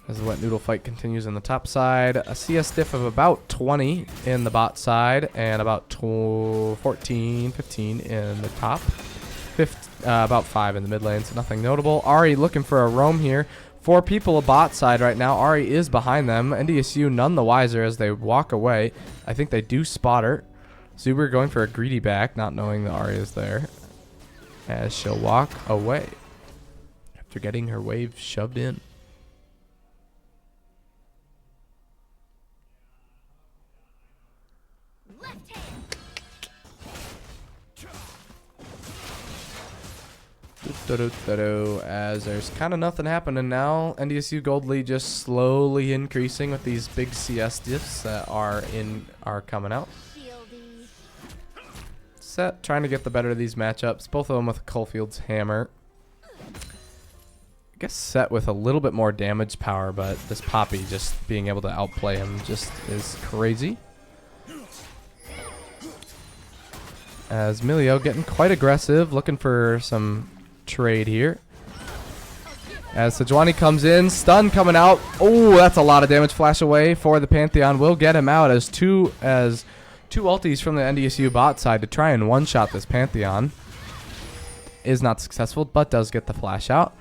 S1: As the wet noodle fight continues in the top side, a CS diff of about 20 in the bot side, and about 14, 15 in the top. About 5 in the mid lane, so nothing notable. Ari looking for a roam here. 4 people a bot side right now. Ari is behind them. NDSU none the wiser as they walk away. I think they do spot her. Zuber going for a greedy back, not knowing that Ari is there. As she'll walk away after getting her wave shoved in. As there's kind of nothing happening now. NDSU gold lead just slowly increasing with these big CS diffs that are coming out. Set trying to get the better of these matchups. Both of them with Caulfield's hammer. I guess Set with a little bit more damage power, but this Poppy just being able to outplay him just is crazy. As Milio getting quite aggressive, looking for some trade here. As Sejuani comes in, stun coming out. Oh, that's a lot of damage. Flash away for the Pantheon. Will get him out as two ultis from the NDSU bot side to try and one-shot this Pantheon. Is not successful, but does get the flash out.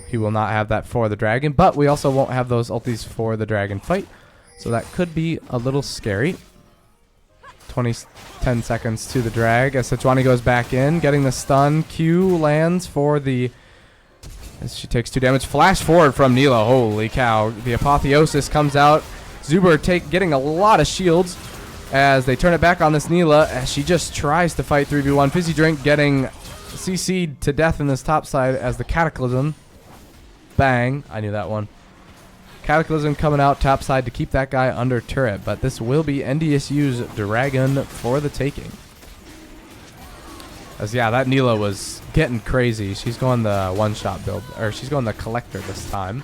S1: He will not have that for the dragon, but we also won't have those ultis for the dragon fight. So that could be a little scary. 10 seconds to the drag as Sejuani goes back in, getting the stun. Q lands for the... as she takes 2 damage. Flash forward from Neela. Holy cow. The apotheosis comes out. Zuber getting a lot of shields as they turn it back on this Neela as she just tries to fight 3v1. Fizzy Drink getting CC'd to death in this top side as the Cataclysm. Bang. I knew that one. Cataclysm coming out top side to keep that guy under turret, but this will be NDSU's dragon for the taking. As yeah, that Neela was getting crazy. She's going the one-shot build, or she's going the collector this time.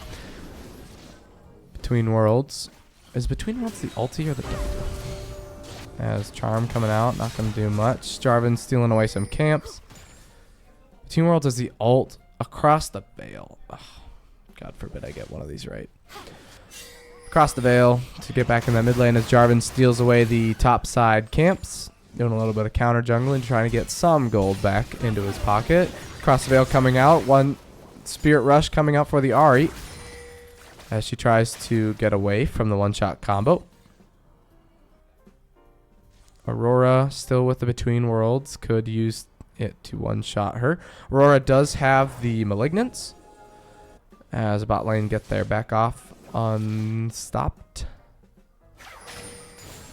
S1: Between Worlds. Is Between Worlds the ulti or the Delta? As Charm coming out, not going to do much. Jarvan stealing away some camps. Between Worlds is the ult across the veil. Ugh. God forbid I get one of these right. Across the veil to get back in that mid lane as Jarvan steals away the top side camps. Doing a little bit of counter jungling, trying to get some gold back into his pocket. Across the veil coming out. One Spirit Rush coming out for the Ahri as she tries to get away from the one-shot combo. Aurora still with the Between Worlds. Could use it to one-shot her. Aurora does have the Malignance. As bot lane get their back off unstopped.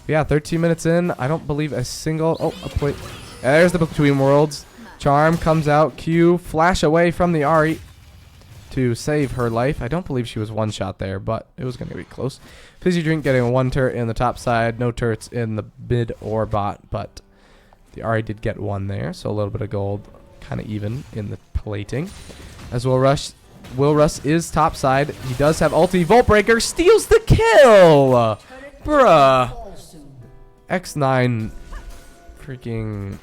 S1: Yeah, 13 minutes in. I don't believe a single... Oh, a plate. There's the Between Worlds. Charm comes out. Q, flash away from the Ari to save her life. I don't believe she was one shot there, but it was going to be close. Fizzy Drink getting a 1 turret in the top side. No turrets in the mid or bot, but the Ari did get 1 there, so a little bit of gold, kind of even in the plating. As Will Rush is top side. He does have ulti. Volt Breaker steals the kill! Bruh. X9 freaking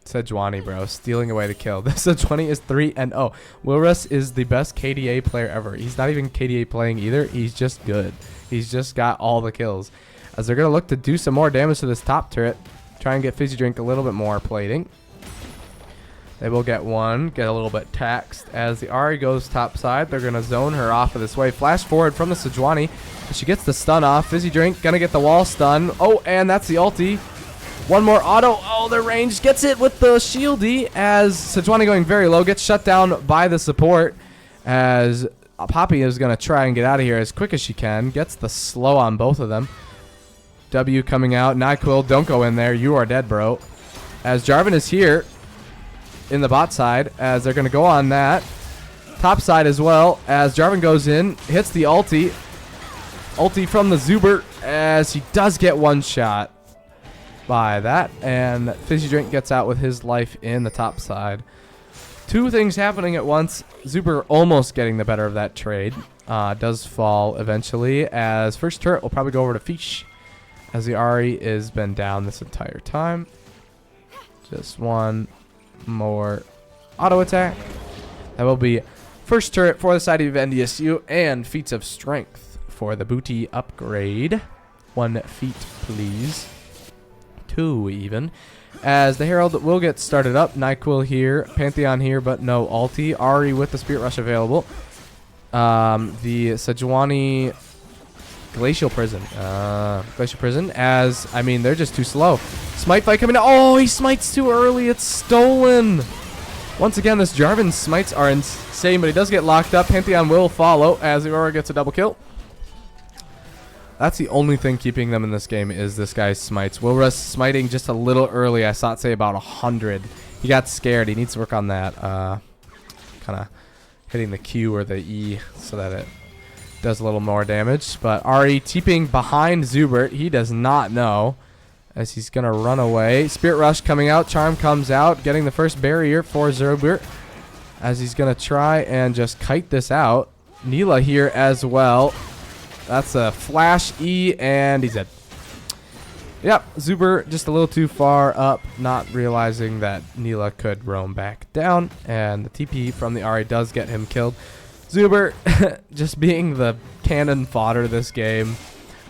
S1: Sejuani, bro, stealing away the kill. This Sejuani is 3-0. Wilrus is the best KDA player ever. He's not even KDA playing either. He's just good. He's just got all the kills. As they're going to look to do some more damage to this top turret. Try and get Fizzy Drink a little bit more plating. They will get 1. Get a little bit taxed. As the Ari goes top side, they're going to zone her off of this way. Flash forward from the Sejuani. She gets the stun off. Fizzy Drink going to get the wall stun. Oh, and that's the ulti. 1 more auto. Oh, the range gets it with the shieldy. As Sejuani going very low. Gets shut down by the support. As Poppy is going to try and get out of here as quick as she can. Gets the slow on both of them. W coming out. NyQuil, don't go in there. You are dead, bro. As Jarvan is here in the bot side, as they're going to go on that. Top side as well, as Jarvan goes in, hits the ulti. Ulti from the Zuber, as he does get 1 shot by that. And Fizzy Drink gets out with his life in the top side. 2 things happening at once. Zuber almost getting the better of that trade. Does fall eventually, as first turret will probably go over to Fish, as the Ari has been down this entire time. Just 1 more auto attack. That will be first turret for the side of NDSU, and feats of strength for the booty upgrade. 1 feat, please. 2 even. As the Herald will get started up. NyQuil here, Pantheon here, but no ulti. Ari with the Spirit Rush available. The Sejuani Glacial Prison. Glacial Prison, as, I mean, they're just too slow. Smite fight coming out. Oh, he smites too early. It's stolen. Once again, this Jarvan smites are insane, but he does get locked up. Pantheon will follow as Aurora gets a double kill. That's the only thing keeping them in this game is this guy's smites. Wilrus smiting just a little early. I saw it say about 100. He got scared. He needs to work on that. Kind of hitting the Q or the E so that it does a little more damage. But Ari TPing behind Zubert. He does not know, as he's going to run away. Spirit Rush coming out. Charm comes out, getting the first barrier for Zubert, as he's going to try and just kite this out. Neela here as well. That's a flash E, and he's dead. Yep, Zuber just a little too far up, not realizing that Neela could roam back down. And the TP from the Ari does get him killed. Zuber just being the cannon fodder this game.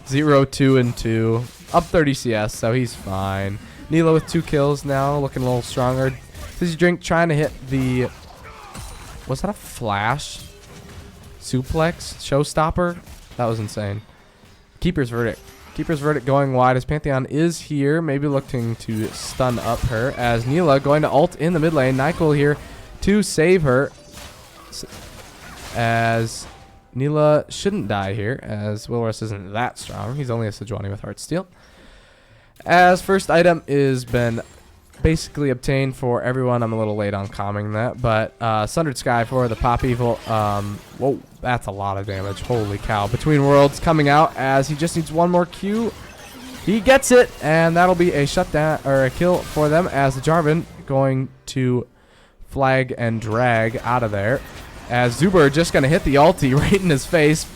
S1: 0-2-2. Up 30 CS, so he's fine. Neela with 2 kills now, looking a little stronger. Fizzy Drink trying to hit the... Was that a flash? Suplex? Showstopper? That was insane. Keeper's Verdict. Keeper's Verdict going wide as Pantheon is here. Maybe looking to stun up her. As Neela going to ult in the mid lane. NyQuil here to save her. As Neela shouldn't die here, as Wilrus isn't that strong. He's only a Sejuani with Heartsteel. As first item is been basically obtained for everyone. I'm a little late on calming that, but Sundered Sky for the Pop Evil. Whoa, that's a lot of damage. Holy cow. Between Worlds coming out as he just needs 1 more Q. He gets it, and that'll be a shutdown or a kill for them, as the Jarvan going to flag and drag out of there. As Zuber just going to hit the ulti right in his face.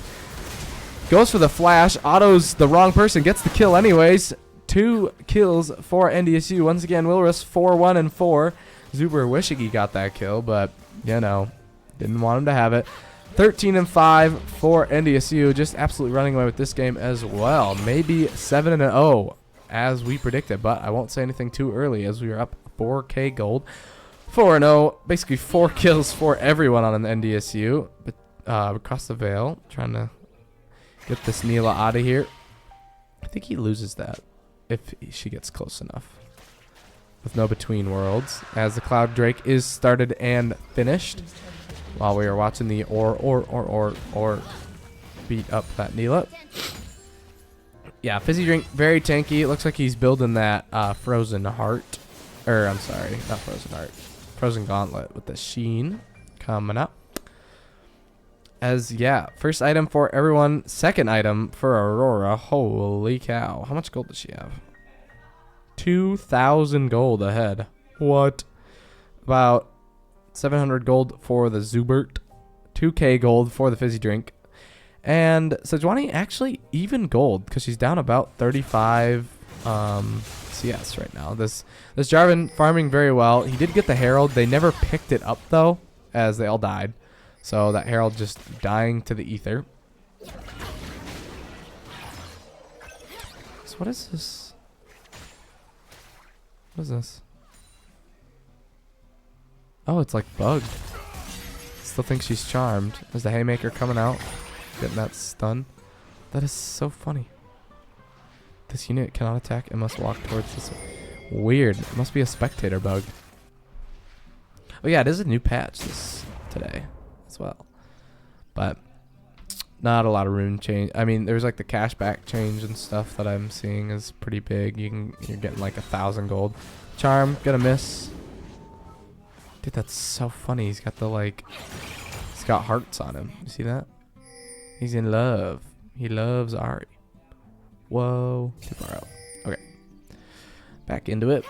S1: Goes for the flash. Autos the wrong person. Gets the kill anyways. 2 kills for NDSU. Once again, Wilrus 4-1-4. Zuber wishing he got that kill, but, you know, didn't want him to have it. 13-5 for NDSU. Just absolutely running away with this game as well. Maybe 7-0 as we predicted, but I won't say anything too early as we are up 4K gold. 4-0, basically 4 kills for everyone on an NDSU. But across the veil, trying to get this Neela out of here. I think he loses that if she gets close enough. With no Between Worlds, as the Cloud Drake is started and finished. While we are watching the or beat up that Neela. Yeah, Fizzy Drink, very tanky. It looks like he's building that Frozen Heart. Or, I'm sorry, not Frozen Heart. Frozen Gauntlet with the Sheen coming up. As, yeah, first item for everyone. Second item for Aurora. Holy cow. How much gold does she have? 2,000 gold ahead. What? About 700 gold for the Zubert. 2K gold for the Fizzy Drink. And Sejuani actually even gold because she's down about 35 CS right now. This Jarvan farming very well. He did get the Herald. They never picked it up though, as they all died. So that Herald just dying to the ether. So what is this? What is this? Oh, it's like bugged. Still think she's charmed. Is the Haymaker coming out? Getting that stun. That is so funny. This unit cannot attack and must walk towards this. Weird. It must be a spectator bug. Oh yeah, it is a new patch today as well. But not a lot of rune change. I mean, there's like the cashback change and stuff that I'm seeing is pretty big. You're getting like 1,000 gold. Charm, gonna miss. Dude, that's so funny. He's got the like, he's got hearts on him. You see that? He's in love. He loves Ahri. Whoa. Too far out. Okay. Back into it.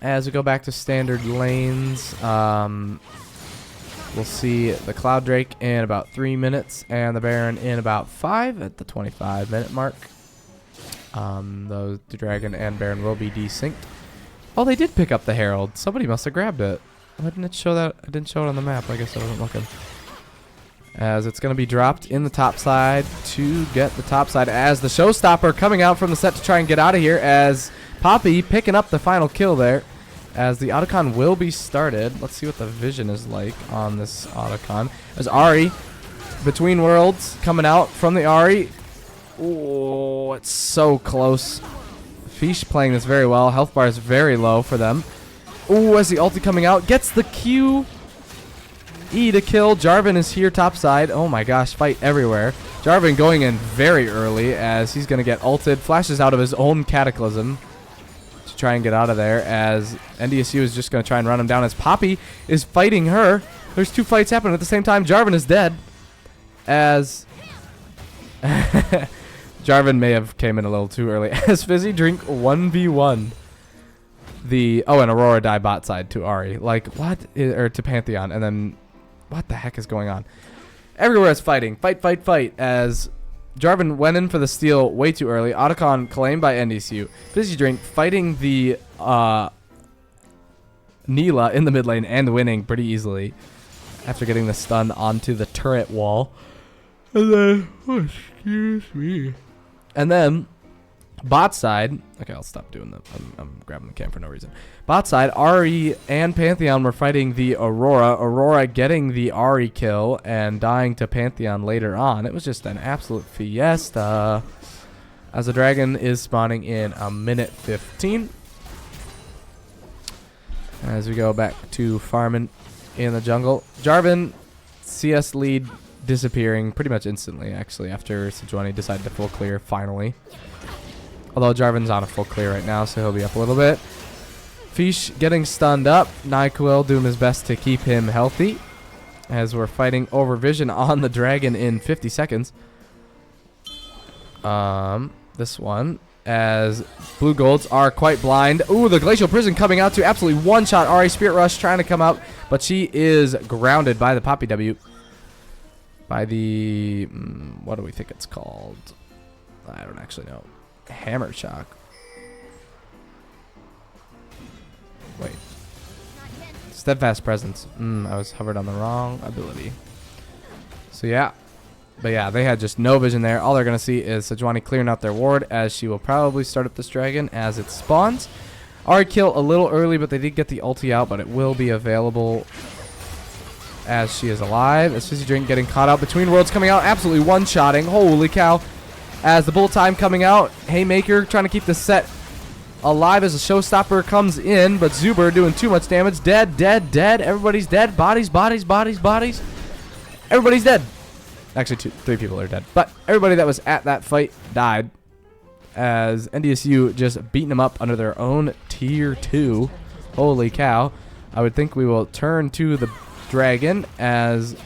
S1: As we go back to standard lanes, we'll see the Cloud Drake in about 3 minutes and the Baron in about 5 at the 25-minute mark. The Dragon and Baron will be desynced. Oh, they did pick up the Herald. Somebody must have grabbed it. Why didn't it show that? I didn't show it on the map. I guess I wasn't looking. As it's going to be dropped in the top side to get the top side as the showstopper coming out from the set to try and get out of here as Poppy picking up the final kill there as the Otacon will be started. Let's see what the vision is like on this Otacon. As Ahri, Between Worlds, coming out from the Ahri. Oh, it's so close. Fish playing this very well. Health bar is very low for them. Oh, as the ulti coming out, gets the Q. E to kill. Jarvan is here topside. Oh my gosh, fight everywhere. Jarvan going in very early as he's going to get ulted. Flashes out of his own Cataclysm to try and get out of there as NDSU is just going to try and run him down as Poppy is fighting her. There's 2 fights happening at the same time. Jarvan is dead as Jarvan may have came in a little too early as Fizzy Drink 1v1. And Aurora die bot side to Ahri. Like, what? Or to Pantheon. And then, what the heck is going on? Everywhere is fighting. Fight, fight, fight. As Jarvan went in for the steal way too early. Otacon claimed by NDSU. Fizzy Drink fighting the Neela in the mid lane and winning pretty easily after getting the stun onto the turret wall. And then, oh, excuse me. And then, bot side, okay, I'll stop doing that. I'm grabbing the cam for no reason. Bot side, Ahri and Pantheon were fighting the Aurora. Aurora getting the Ahri kill and dying to Pantheon later on. It was just an absolute fiesta. As the dragon is spawning in a minute 15. As we go back to farming in the jungle. Jarvan, CS lead disappearing pretty much instantly, actually, after Sejuani decided to full clear finally. Although Jarvan's on a full clear right now, so he'll be up a little bit. Fish getting stunned up. NyQuil doing his best to keep him healthy. As we're fighting over vision on the dragon in 50 seconds. This one. As Blugolds are quite blind. Ooh, the Glacial Prison coming out to absolutely one-shot Ahri. Spirit Rush trying to come out, but she is grounded by the Poppy W. By the... what do we think it's called? I don't actually know. Hammer Shock. Wait. Steadfast Presence. I was hovered on the wrong ability. So yeah. But yeah, they had just no vision there. All they're going to see is Sejuani clearing out their ward as she will probably start up this dragon as it spawns. Ahri kill a little early, but they did get the ulti out, but it will be available as she is alive. As Fizzy Drink getting caught out. Between Worlds coming out, absolutely one-shotting. Holy cow. As the Bull Time coming out, Haymaker trying to keep the set alive as the Showstopper comes in, but Zuber doing too much damage. Dead, dead, dead. Everybody's dead. Bodies, bodies, bodies, bodies. Everybody's dead. Actually, 3 people are dead. But everybody that was at that fight died, as NDSU just beating them up under their own tier 2. Holy cow. I would think we will turn to the dragon as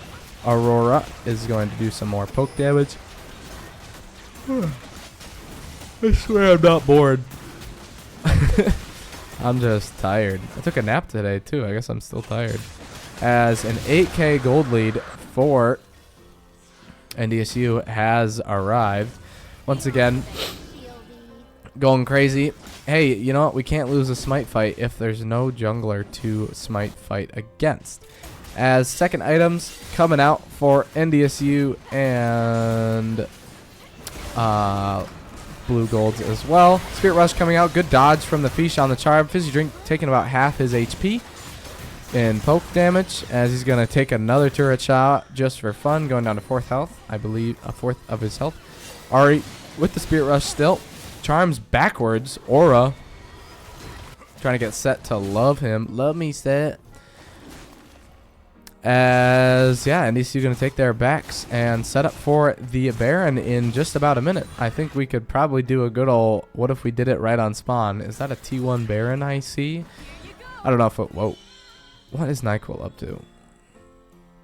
S1: Aurora is going to do some more poke damage. I swear I'm not bored. I'm just tired. I took a nap today too. I guess I'm still tired. As an 8K gold lead for NDSU has arrived. Once again, going crazy. Hey, you know what? We can't lose a smite fight if there's no jungler to smite fight against. As second items coming out for NDSU and Blugolds as well. Spirit Rush coming out. Good dodge from the Fish on the Charm. Fizzy Drink taking about half his HP in poke damage, as he's going to take another turret shot just for fun, going down to 4th health. I believe a 4th of his health. Ari with the Spirit Rush still. Charms backwards. Aura trying to get set to love him. Love me, set. As, yeah, NDSU going to take their backs and set up for the Baron in just about a minute. I think we could probably do a good old, what if we did it right on spawn? Is that a T1 Baron I see? I don't know if it, whoa. What is NyQuil up to?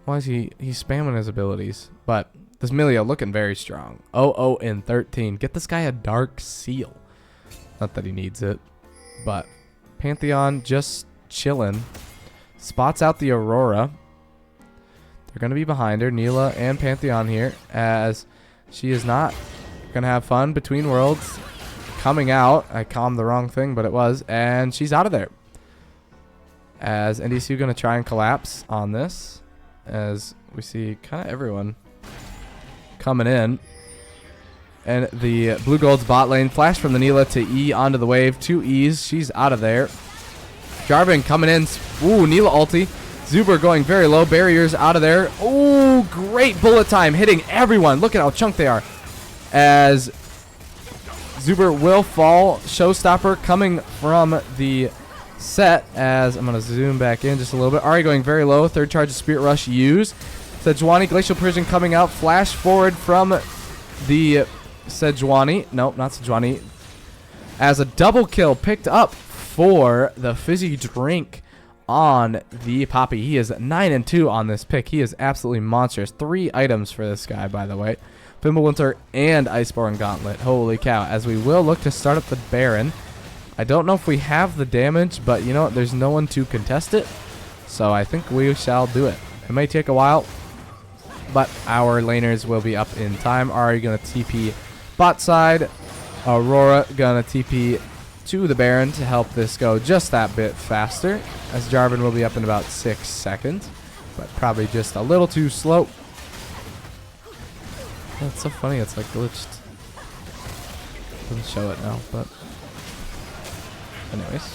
S1: Why is he's spamming his abilities? But this Milio looking very strong. 0-0 in 13. Get this guy a Dark Seal. Not that he needs it. But Pantheon just chilling. Spots out the Aurora. They're going to be behind her, Neela and Pantheon here, as she is not going to have fun. Between Worlds coming out. I calmed the wrong thing, but it was. And she's out of there. As NDSU going to try and collapse on this, as we see kind of everyone coming in. And the Blugolds bot lane flash from the Neela to E onto the wave. 2 E's. She's out of there. Jarvan coming in. Ooh, Neela ulti. Zuber going very low. Barriers out of there. Ooh, great bullet time hitting everyone. Look at how chunked they are. As Zuber will fall. Showstopper coming from the set, as I'm going to zoom back in just a little bit. Ari going very low. 3rd charge of Spirit Rush used. Sejuani, Glacial Prison coming out. Flash forward from the Sejuani. Nope, not Sejuani. As a double kill picked up for the Fizzy Drink on the Poppy. He is 9-2 on this pick. He is absolutely monstrous. 3 items for this guy, by the way. Fimbulwinter and Iceborne Gauntlet. Holy cow. As we will look to start up the Baron. I don't know if we have the damage, but you know what? There's no one to contest it. So I think we shall do it. It may take a while, but our laners will be up in time. Ari going to TP bot side. Aurora going to TP to the Baron to help this go just that bit faster, as Jarvan will be up in about 6 seconds, but probably just a little too slow. That's so funny. It's like glitched. Doesn't show it now, but anyways.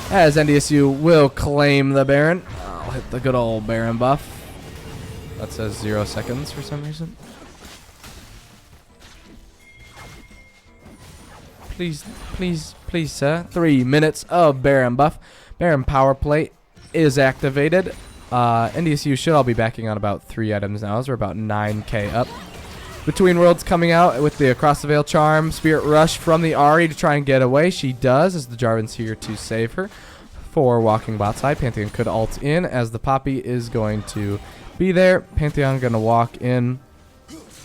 S1: As NDSU will claim the Baron. I'll hit the good old Baron buff. That says 0 seconds for some reason. Please, please, please, sir. 3 minutes of Baron buff. Baron power plate is activated. NDSU should all be backing on about 3 items now, as we're about 9k up. Between Worlds coming out with the Across the Veil Charm. Spirit Rush from the Ari to try and get away. She does, as the Jarvan's here to save her. For walking bot side. Pantheon could ult in, as the Poppy is going to be there. Pantheon going to walk in.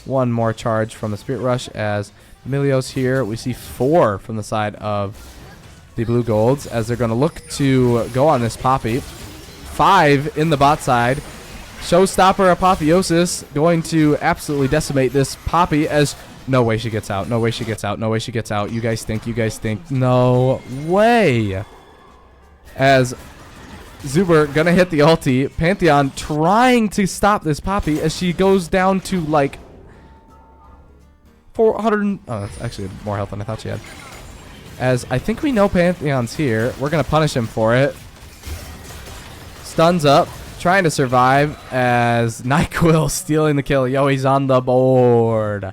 S1: 1 more charge from the Spirit Rush, as Milio's here. We see 4 from the side of the Blugolds, as they're going to look to go on this Poppy. 5 in the bot side. Showstopper Apotheosis going to absolutely decimate this Poppy, as no way she gets out. No way she gets out. No way she gets out. You guys think. You guys think. No way. As Zuber going to hit the ulti. Pantheon trying to stop this Poppy, as she goes down to like 400. Oh, that's actually more health than I thought she had. As I think we know Pantheon's here. We're going to punish him for it. Stuns up. Trying to survive, as NyQuil stealing the kill. Yo, he's on the board.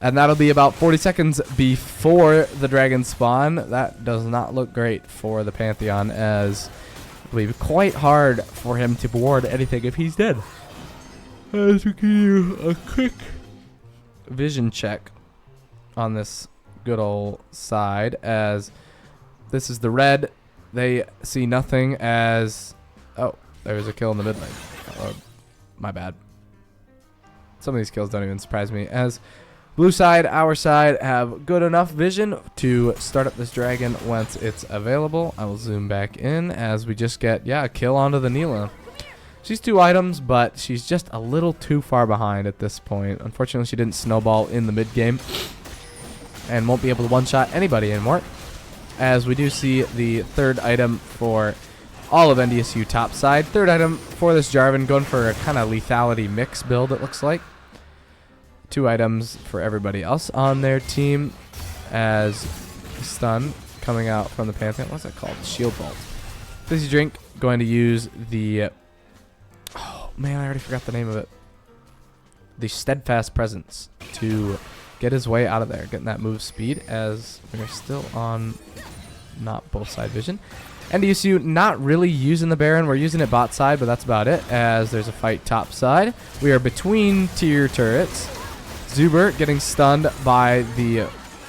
S1: And that'll be about 40 seconds before the dragon spawn. That does not look great for the Pantheon, as it'll be quite hard for him to ward anything if he's dead. As we can do a quick vision check on this good old side, as this is the red. They see nothing as... Oh, there's a kill in the mid lane. Oh, my bad. Some of these kills don't even surprise me, as blue side, our side, have good enough vision to start up this dragon once it's available. I will zoom back in as we just get, a kill onto the Neela. She's 2 items, but she's just a little too far behind at this point. Unfortunately, she didn't snowball in the mid game and won't be able to one-shot anybody anymore, as we do see the 3rd item for all of NDSU top side. 3rd item for this Jarvan, going for a kind of lethality mix build, it looks like. 2 items for everybody else on their team, as stun coming out from the Pantheon. What's that called? Shield Vault. Fizzy Drink going to use the... Oh, man, I already forgot the name of it. The Steadfast Presence to get his way out of there, getting that move speed, as we're still on not both side vision. NDSU not really using the Baron. We're using it bot side, but that's about it, as there's a fight top side. We are between tier turrets. Zuber getting stunned by the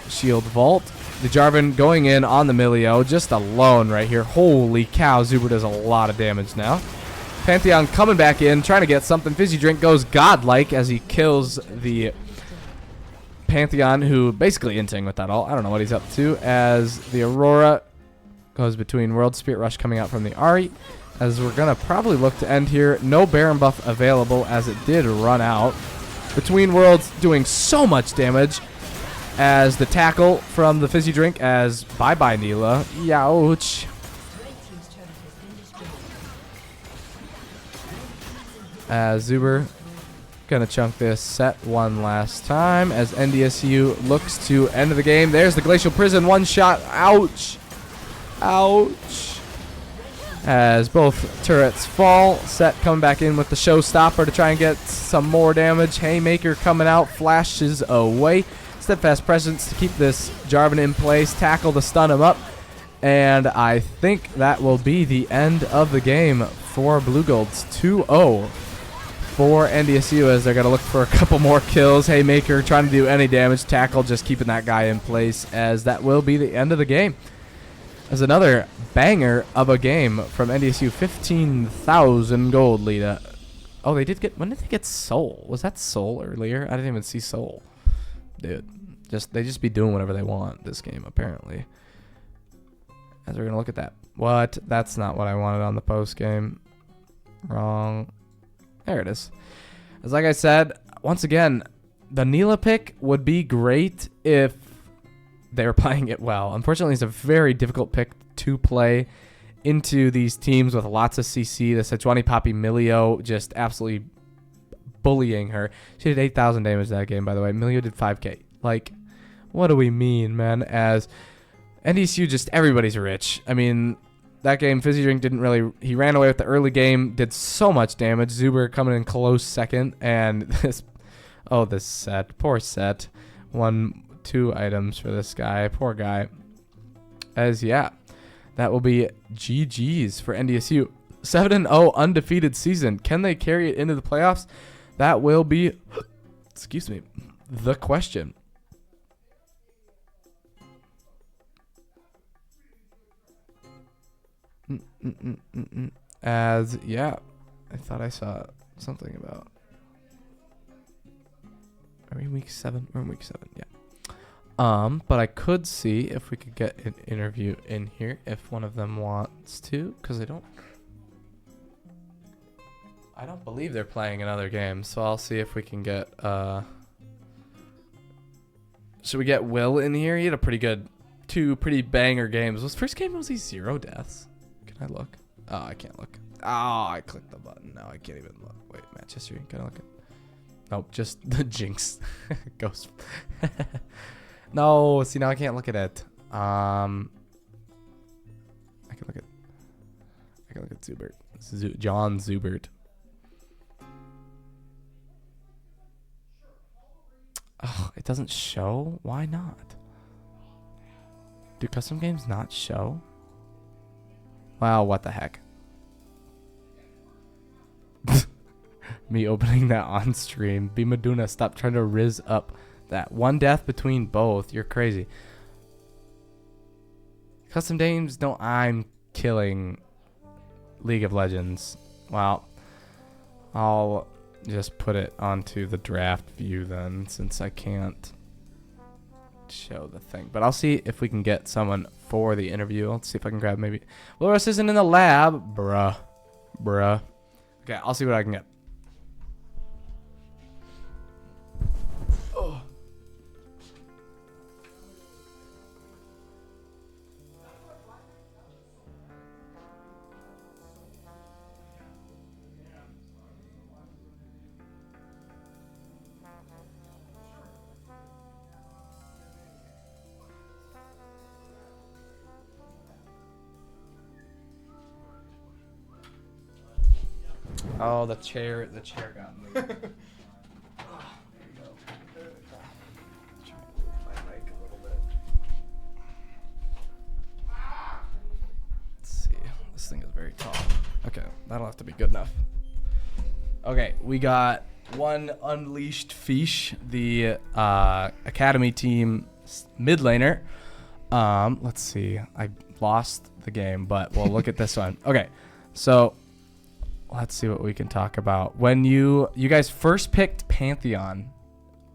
S1: Shield Vault. The Jarvan going in on the Milio, just alone right here. Holy cow, Zuber does a lot of damage now. Pantheon coming back in, trying to get something. Fizzy Drink goes godlike as he kills the Pantheon, who basically inting with that all. I don't know what he's up to, as the Aurora goes between World Spirit Rush coming out from the Ahri, as we're going to probably look to end here. No Baron buff available, as it did run out. Between Worlds doing so much damage, as the tackle from the Fizzy Drink, as bye-bye Neela. Youch. As Zuber gonna chunk this set one last time, as NDSU looks to end the game. There's the Glacial Prison, 1 shot. Ouch. Ouch. As both turrets fall. Set coming back in with the showstopper to try and get some more damage. Haymaker coming out, flashes away. Steadfast Presence to keep this Jarvan in place. Tackle to stun him up. And I think that will be the end of the game for Blugolds. 2-0 for NDSU, as they're going to look for a couple more kills. Haymaker trying to do any damage. Tackle just keeping that guy in place, as that will be the end of the game. As another banger of a game from NDSU. 15,000 gold lead. Oh, they did get... When did they get Soul? Was that Soul earlier? I didn't even see Soul. Dude, they just be doing whatever they want this game, apparently. As we're going to look at that. What? That's not what I wanted on the post game. Wrong. There it is. As like I said, once again, the Neela pick would be great if they were playing it well. Unfortunately, it's a very difficult pick to play into these teams with lots of CC. The Sejuani Poppy Milio just absolutely bullying her. She did 8,000 damage that game, by the way. Milio did 5k. Like, what do we mean, man? As NDSU, just everybody's rich. I mean, that game, Fizzy Drink didn't really... He ran away with the early game, did so much damage. Zuber coming in close second, and this... Oh, this set. Poor set. 2 items for this guy. Poor guy. As, yeah, that will be GG's for NDSU. 7-0 undefeated season. Can they carry it into the playoffs? That will be... Excuse me. The question. As, yeah, I thought I saw something about... Are we in week 7? We're in week 7, yeah. But I could see if we could get an interview in here if one of them wants to, because I don't believe they're playing another game, so I'll see if we can get, should we get Will in here? He had a pretty good, 2 pretty banger games. Was first game, was he 0 deaths? Can I look? Oh, I can't look. Oh, I clicked the button. Now I can't even look. Wait, match history. Can I look at? Nope, just the Jinx. Ghost. No, see, now I can't look at it. I can look at Zubert. John Zubert. Oh, it doesn't show? Why not? Do custom games not show? Wow, what the heck? me opening that on stream. Be Maduna, stop trying to riz up that. One death between both. You're crazy. Custom Dames, no, I'm killing League of Legends. Well, I'll just put it onto the draft view then, since I can't show the thing. But I'll see if we can get someone for the interview. Let's see if I can grab maybe. Loris isn't in the lab. Bruh. Okay, I'll see what I can get. Oh, the chair got moved. There you go. Try to move my mic a little bit. Let's see. This thing is very tall. Okay, that'll have to be good enough. Okay, we got one Unleashed Fish, the Academy team mid laner. Let's see. I lost the game, but we'll look at this one. Okay, so let's see what we can talk about. When you guys first picked Pantheon,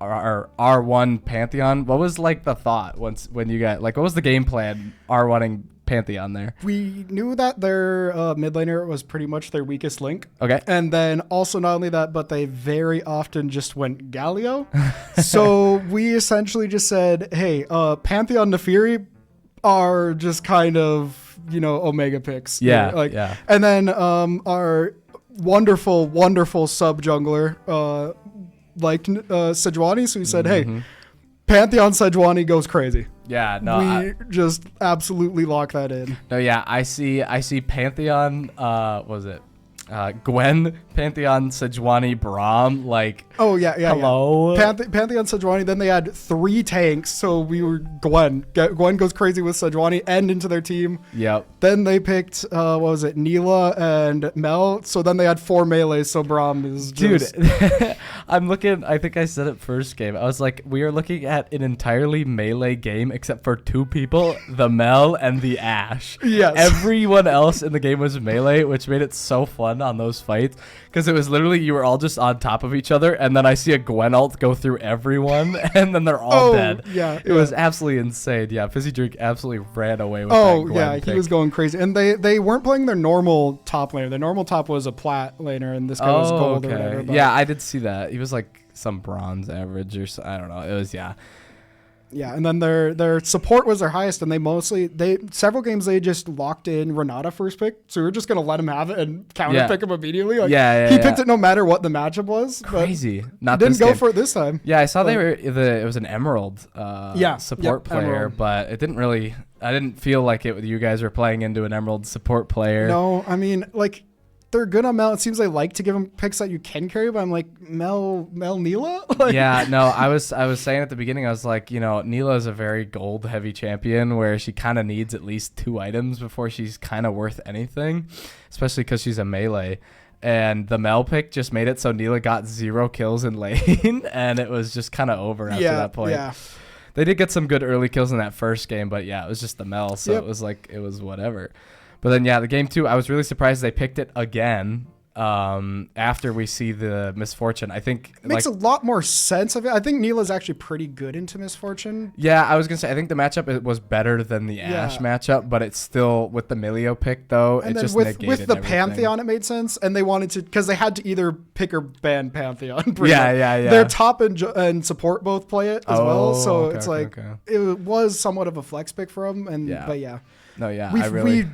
S1: or R1 Pantheon, what was like the thought when you got, like, what was the game plan R1ing Pantheon there?
S2: We knew that their mid laner was pretty much their weakest link.
S1: Okay.
S2: And then also not only that, but they very often just went Galio. So we essentially just said, hey, Pantheon Nefiri are just kind of, Omega picks.
S1: Yeah.
S2: Like,
S1: yeah.
S2: And then our wonderful sub jungler liked Sejuani, so we said, hey, Pantheon Sejuani goes crazy.
S1: Yeah, no,
S2: we just absolutely lock that in.
S1: No, yeah, I see Pantheon. What was it? Gwen, Pantheon, Sejuani, Braum, like.
S2: Oh yeah.
S1: Hello.
S2: Yeah. Pantheon, Sejuani. Then they had 3 tanks, so we were Gwen. Gwen goes crazy with Sejuani and into their team.
S1: Yep.
S2: Then they picked what was it, Neela and Mel. So then they had 4 melees. So Braum is just...
S1: Dude. I'm looking. I think I said it first game. I was like, we are looking at an entirely melee game except for 2 people, the Mel and the Ashe.
S2: Yes.
S1: Everyone else in the game was melee, which made it so fun on those fights because it was literally you were all just on top of each other, and then I see a Gwen ult go through everyone, and then they're all dead.
S2: Yeah.
S1: It was absolutely insane. Yeah, Fizzy Drink absolutely ran away with that Gwen pick.
S2: He was going crazy, and they weren't playing their normal top laner. Their normal top was a plat laner, and this guy was gold or whatever. But
S1: yeah, I did see that. He was like some bronze average or so, I don't know. It was
S2: Yeah, and then their support was their highest, and several games they just locked in Renata first pick, so we were just gonna let him have it and counter pick him immediately. Like, he picked it no matter what the matchup was.
S1: Crazy,
S2: not didn't go for it this time.
S1: Yeah, I saw it was an Emerald support player,
S2: Emerald.
S1: but it didn't really. I didn't feel like it. You guys were playing into an Emerald support player.
S2: No, I mean like. They're good on Mel. It seems they like to give him picks that you can carry, but I'm like, Mel Neela? Like,
S1: yeah, no, I was saying at the beginning, I was like, Neela is a very gold heavy champion where she kind of needs at least 2 items before she's kind of worth anything, especially because she's a melee. And the Mel pick just made it so Neela got 0 kills in lane, and it was just kind of over after that point. Yeah. They did get some good early kills in that first game, but yeah, it was just the Mel, so it was like, it was whatever. But then, yeah, the game 2, I was really surprised they picked it again after we see the Misfortune. I think
S2: it makes a lot more sense of it. I think Neela's actually pretty good into Misfortune.
S1: Yeah, I was going to say, I think the matchup was better than the Ashe matchup, but it's still, with the Milio pick, though,
S2: and
S1: it just
S2: negated
S1: with the
S2: everything. Pantheon, it made sense, and they wanted to, because they had to either pick or ban Pantheon.
S1: Yeah.
S2: Their top and support both play it as well, so it was somewhat of a flex pick for them, but yeah.
S1: No, yeah,
S2: we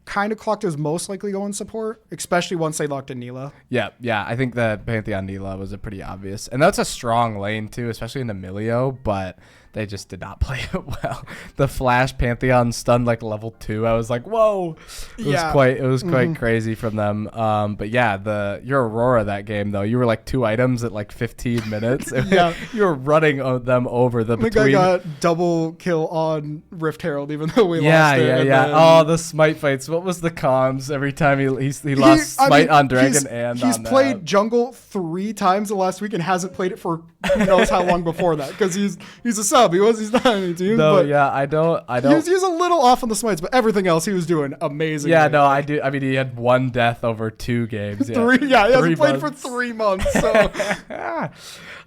S2: kind of clocked as most likely going support, especially once they locked in Neela.
S1: Yeah, I think the Pantheon Neela was a pretty obvious, and that's a strong lane too, especially in the Milio. But they just did not play it well. The Flash Pantheon stunned like level 2. I was like, whoa. It was quite crazy from them. But yeah, your Aurora that game though, you were like 2 items at like 15 minutes.
S2: Yeah.
S1: You were running them over the between.
S2: I got double kill on Rift Herald even though we lost it.
S1: Yeah. Oh, the Smite fights. What was the comms every time he lost Smite on Dragon and
S2: he's
S1: on
S2: played jungle 3 times the last week and hasn't played it for who knows how long before that, because he's a sub. He's not on any team.
S1: No,
S2: but
S1: yeah, I don't.
S2: He was a little off on the smites, but everything else he was doing amazing.
S1: Yeah, no, I do. I mean, he had 1 death over 2 games. Yeah.
S2: He hasn't played for 3 months. So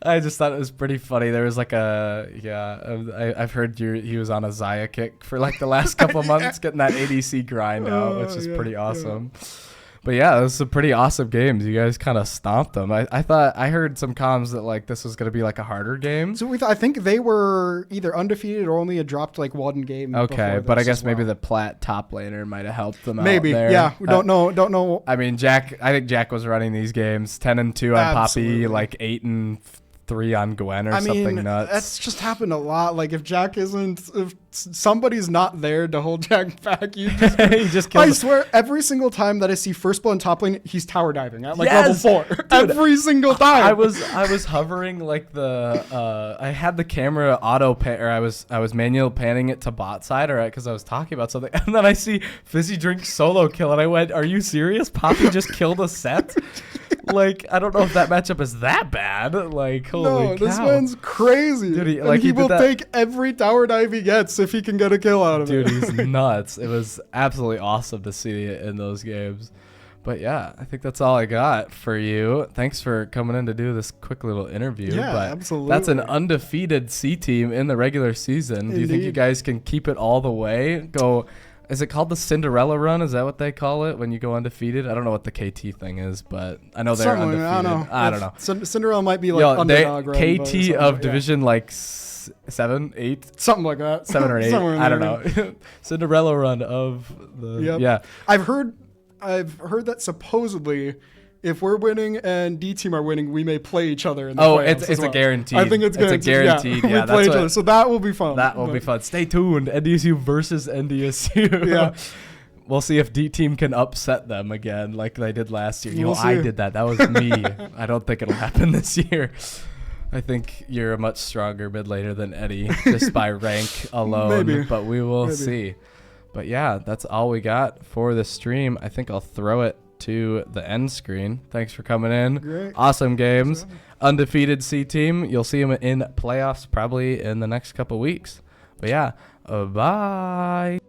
S1: I just thought it was pretty funny. There was like I've heard he was on a Xayah kick for like the last couple of months, getting that ADC grind out, which is pretty awesome. Yeah. But yeah, it was some pretty awesome games. You guys kind of stomped them. I heard some comms that like this was going to be like a harder game.
S2: So I think they were either undefeated or only had dropped like 1 game.
S1: Okay, but I guess maybe the plat top laner might have helped them
S2: maybe,
S1: out there.
S2: Yeah, we don't know.
S1: I mean, I think Jack was running these games 10-2 on Poppy, like 8-3 on Gwen or something nuts.
S2: That's just happened a lot. Like if somebody's not there to hold Jack back, he just kills I swear, every single time that I see first blood top lane, he's tower diving at like level 4. Dude, every single time.
S1: I was hovering like I had the camera auto pan, or I was manual panning it to bot side, or because I was talking about something, and then I see Fizzy Drink solo kill, and I went, "Are you serious? Poppy just killed a set." Like, I don't know if that matchup is that bad. Like, holy cow.
S2: This man's crazy. Dude, he will take every tower dive he gets if he can get a kill out of it.
S1: Dude, he's nuts. It was absolutely awesome to see it in those games. But yeah, I think that's all I got for you. Thanks for coming in to do this quick little interview.
S2: Yeah,
S1: but
S2: absolutely.
S1: That's an undefeated C team in the regular season. Indeed. Do you think you guys can keep it all the way? Is it called the Cinderella run? Is that what they call it when you go undefeated? I don't know what the KT thing is, but I know they're undefeated. I don't know.
S2: Cinderella might be like underdog run.
S1: KT of division like 7, 8,
S2: something like that.
S1: 7 or 8. I don't know. Cinderella run of the yeah.
S2: I've heard that supposedly, if we're winning and D team are winning, we may play each other in the playoffs.
S1: It's a guaranteed.
S2: I think it's guaranteed. Yeah, we play each other, so that will be fun.
S1: That will be fun. Stay tuned. NDSU versus NDSU.
S2: Yeah.
S1: We'll see if D team can upset them again like they did last year.
S2: We'll see.
S1: I did that. That was me. I don't think it'll happen this year. I think you're a much stronger mid laner than Eddie just by rank alone.
S2: Maybe.
S1: But we will see. But yeah, that's all we got for the stream. I think I'll throw it to the end screen. Thanks for coming in.
S2: Great.
S1: Awesome games. Undefeated C team. You'll see them in playoffs probably in the next couple weeks. But yeah, bye.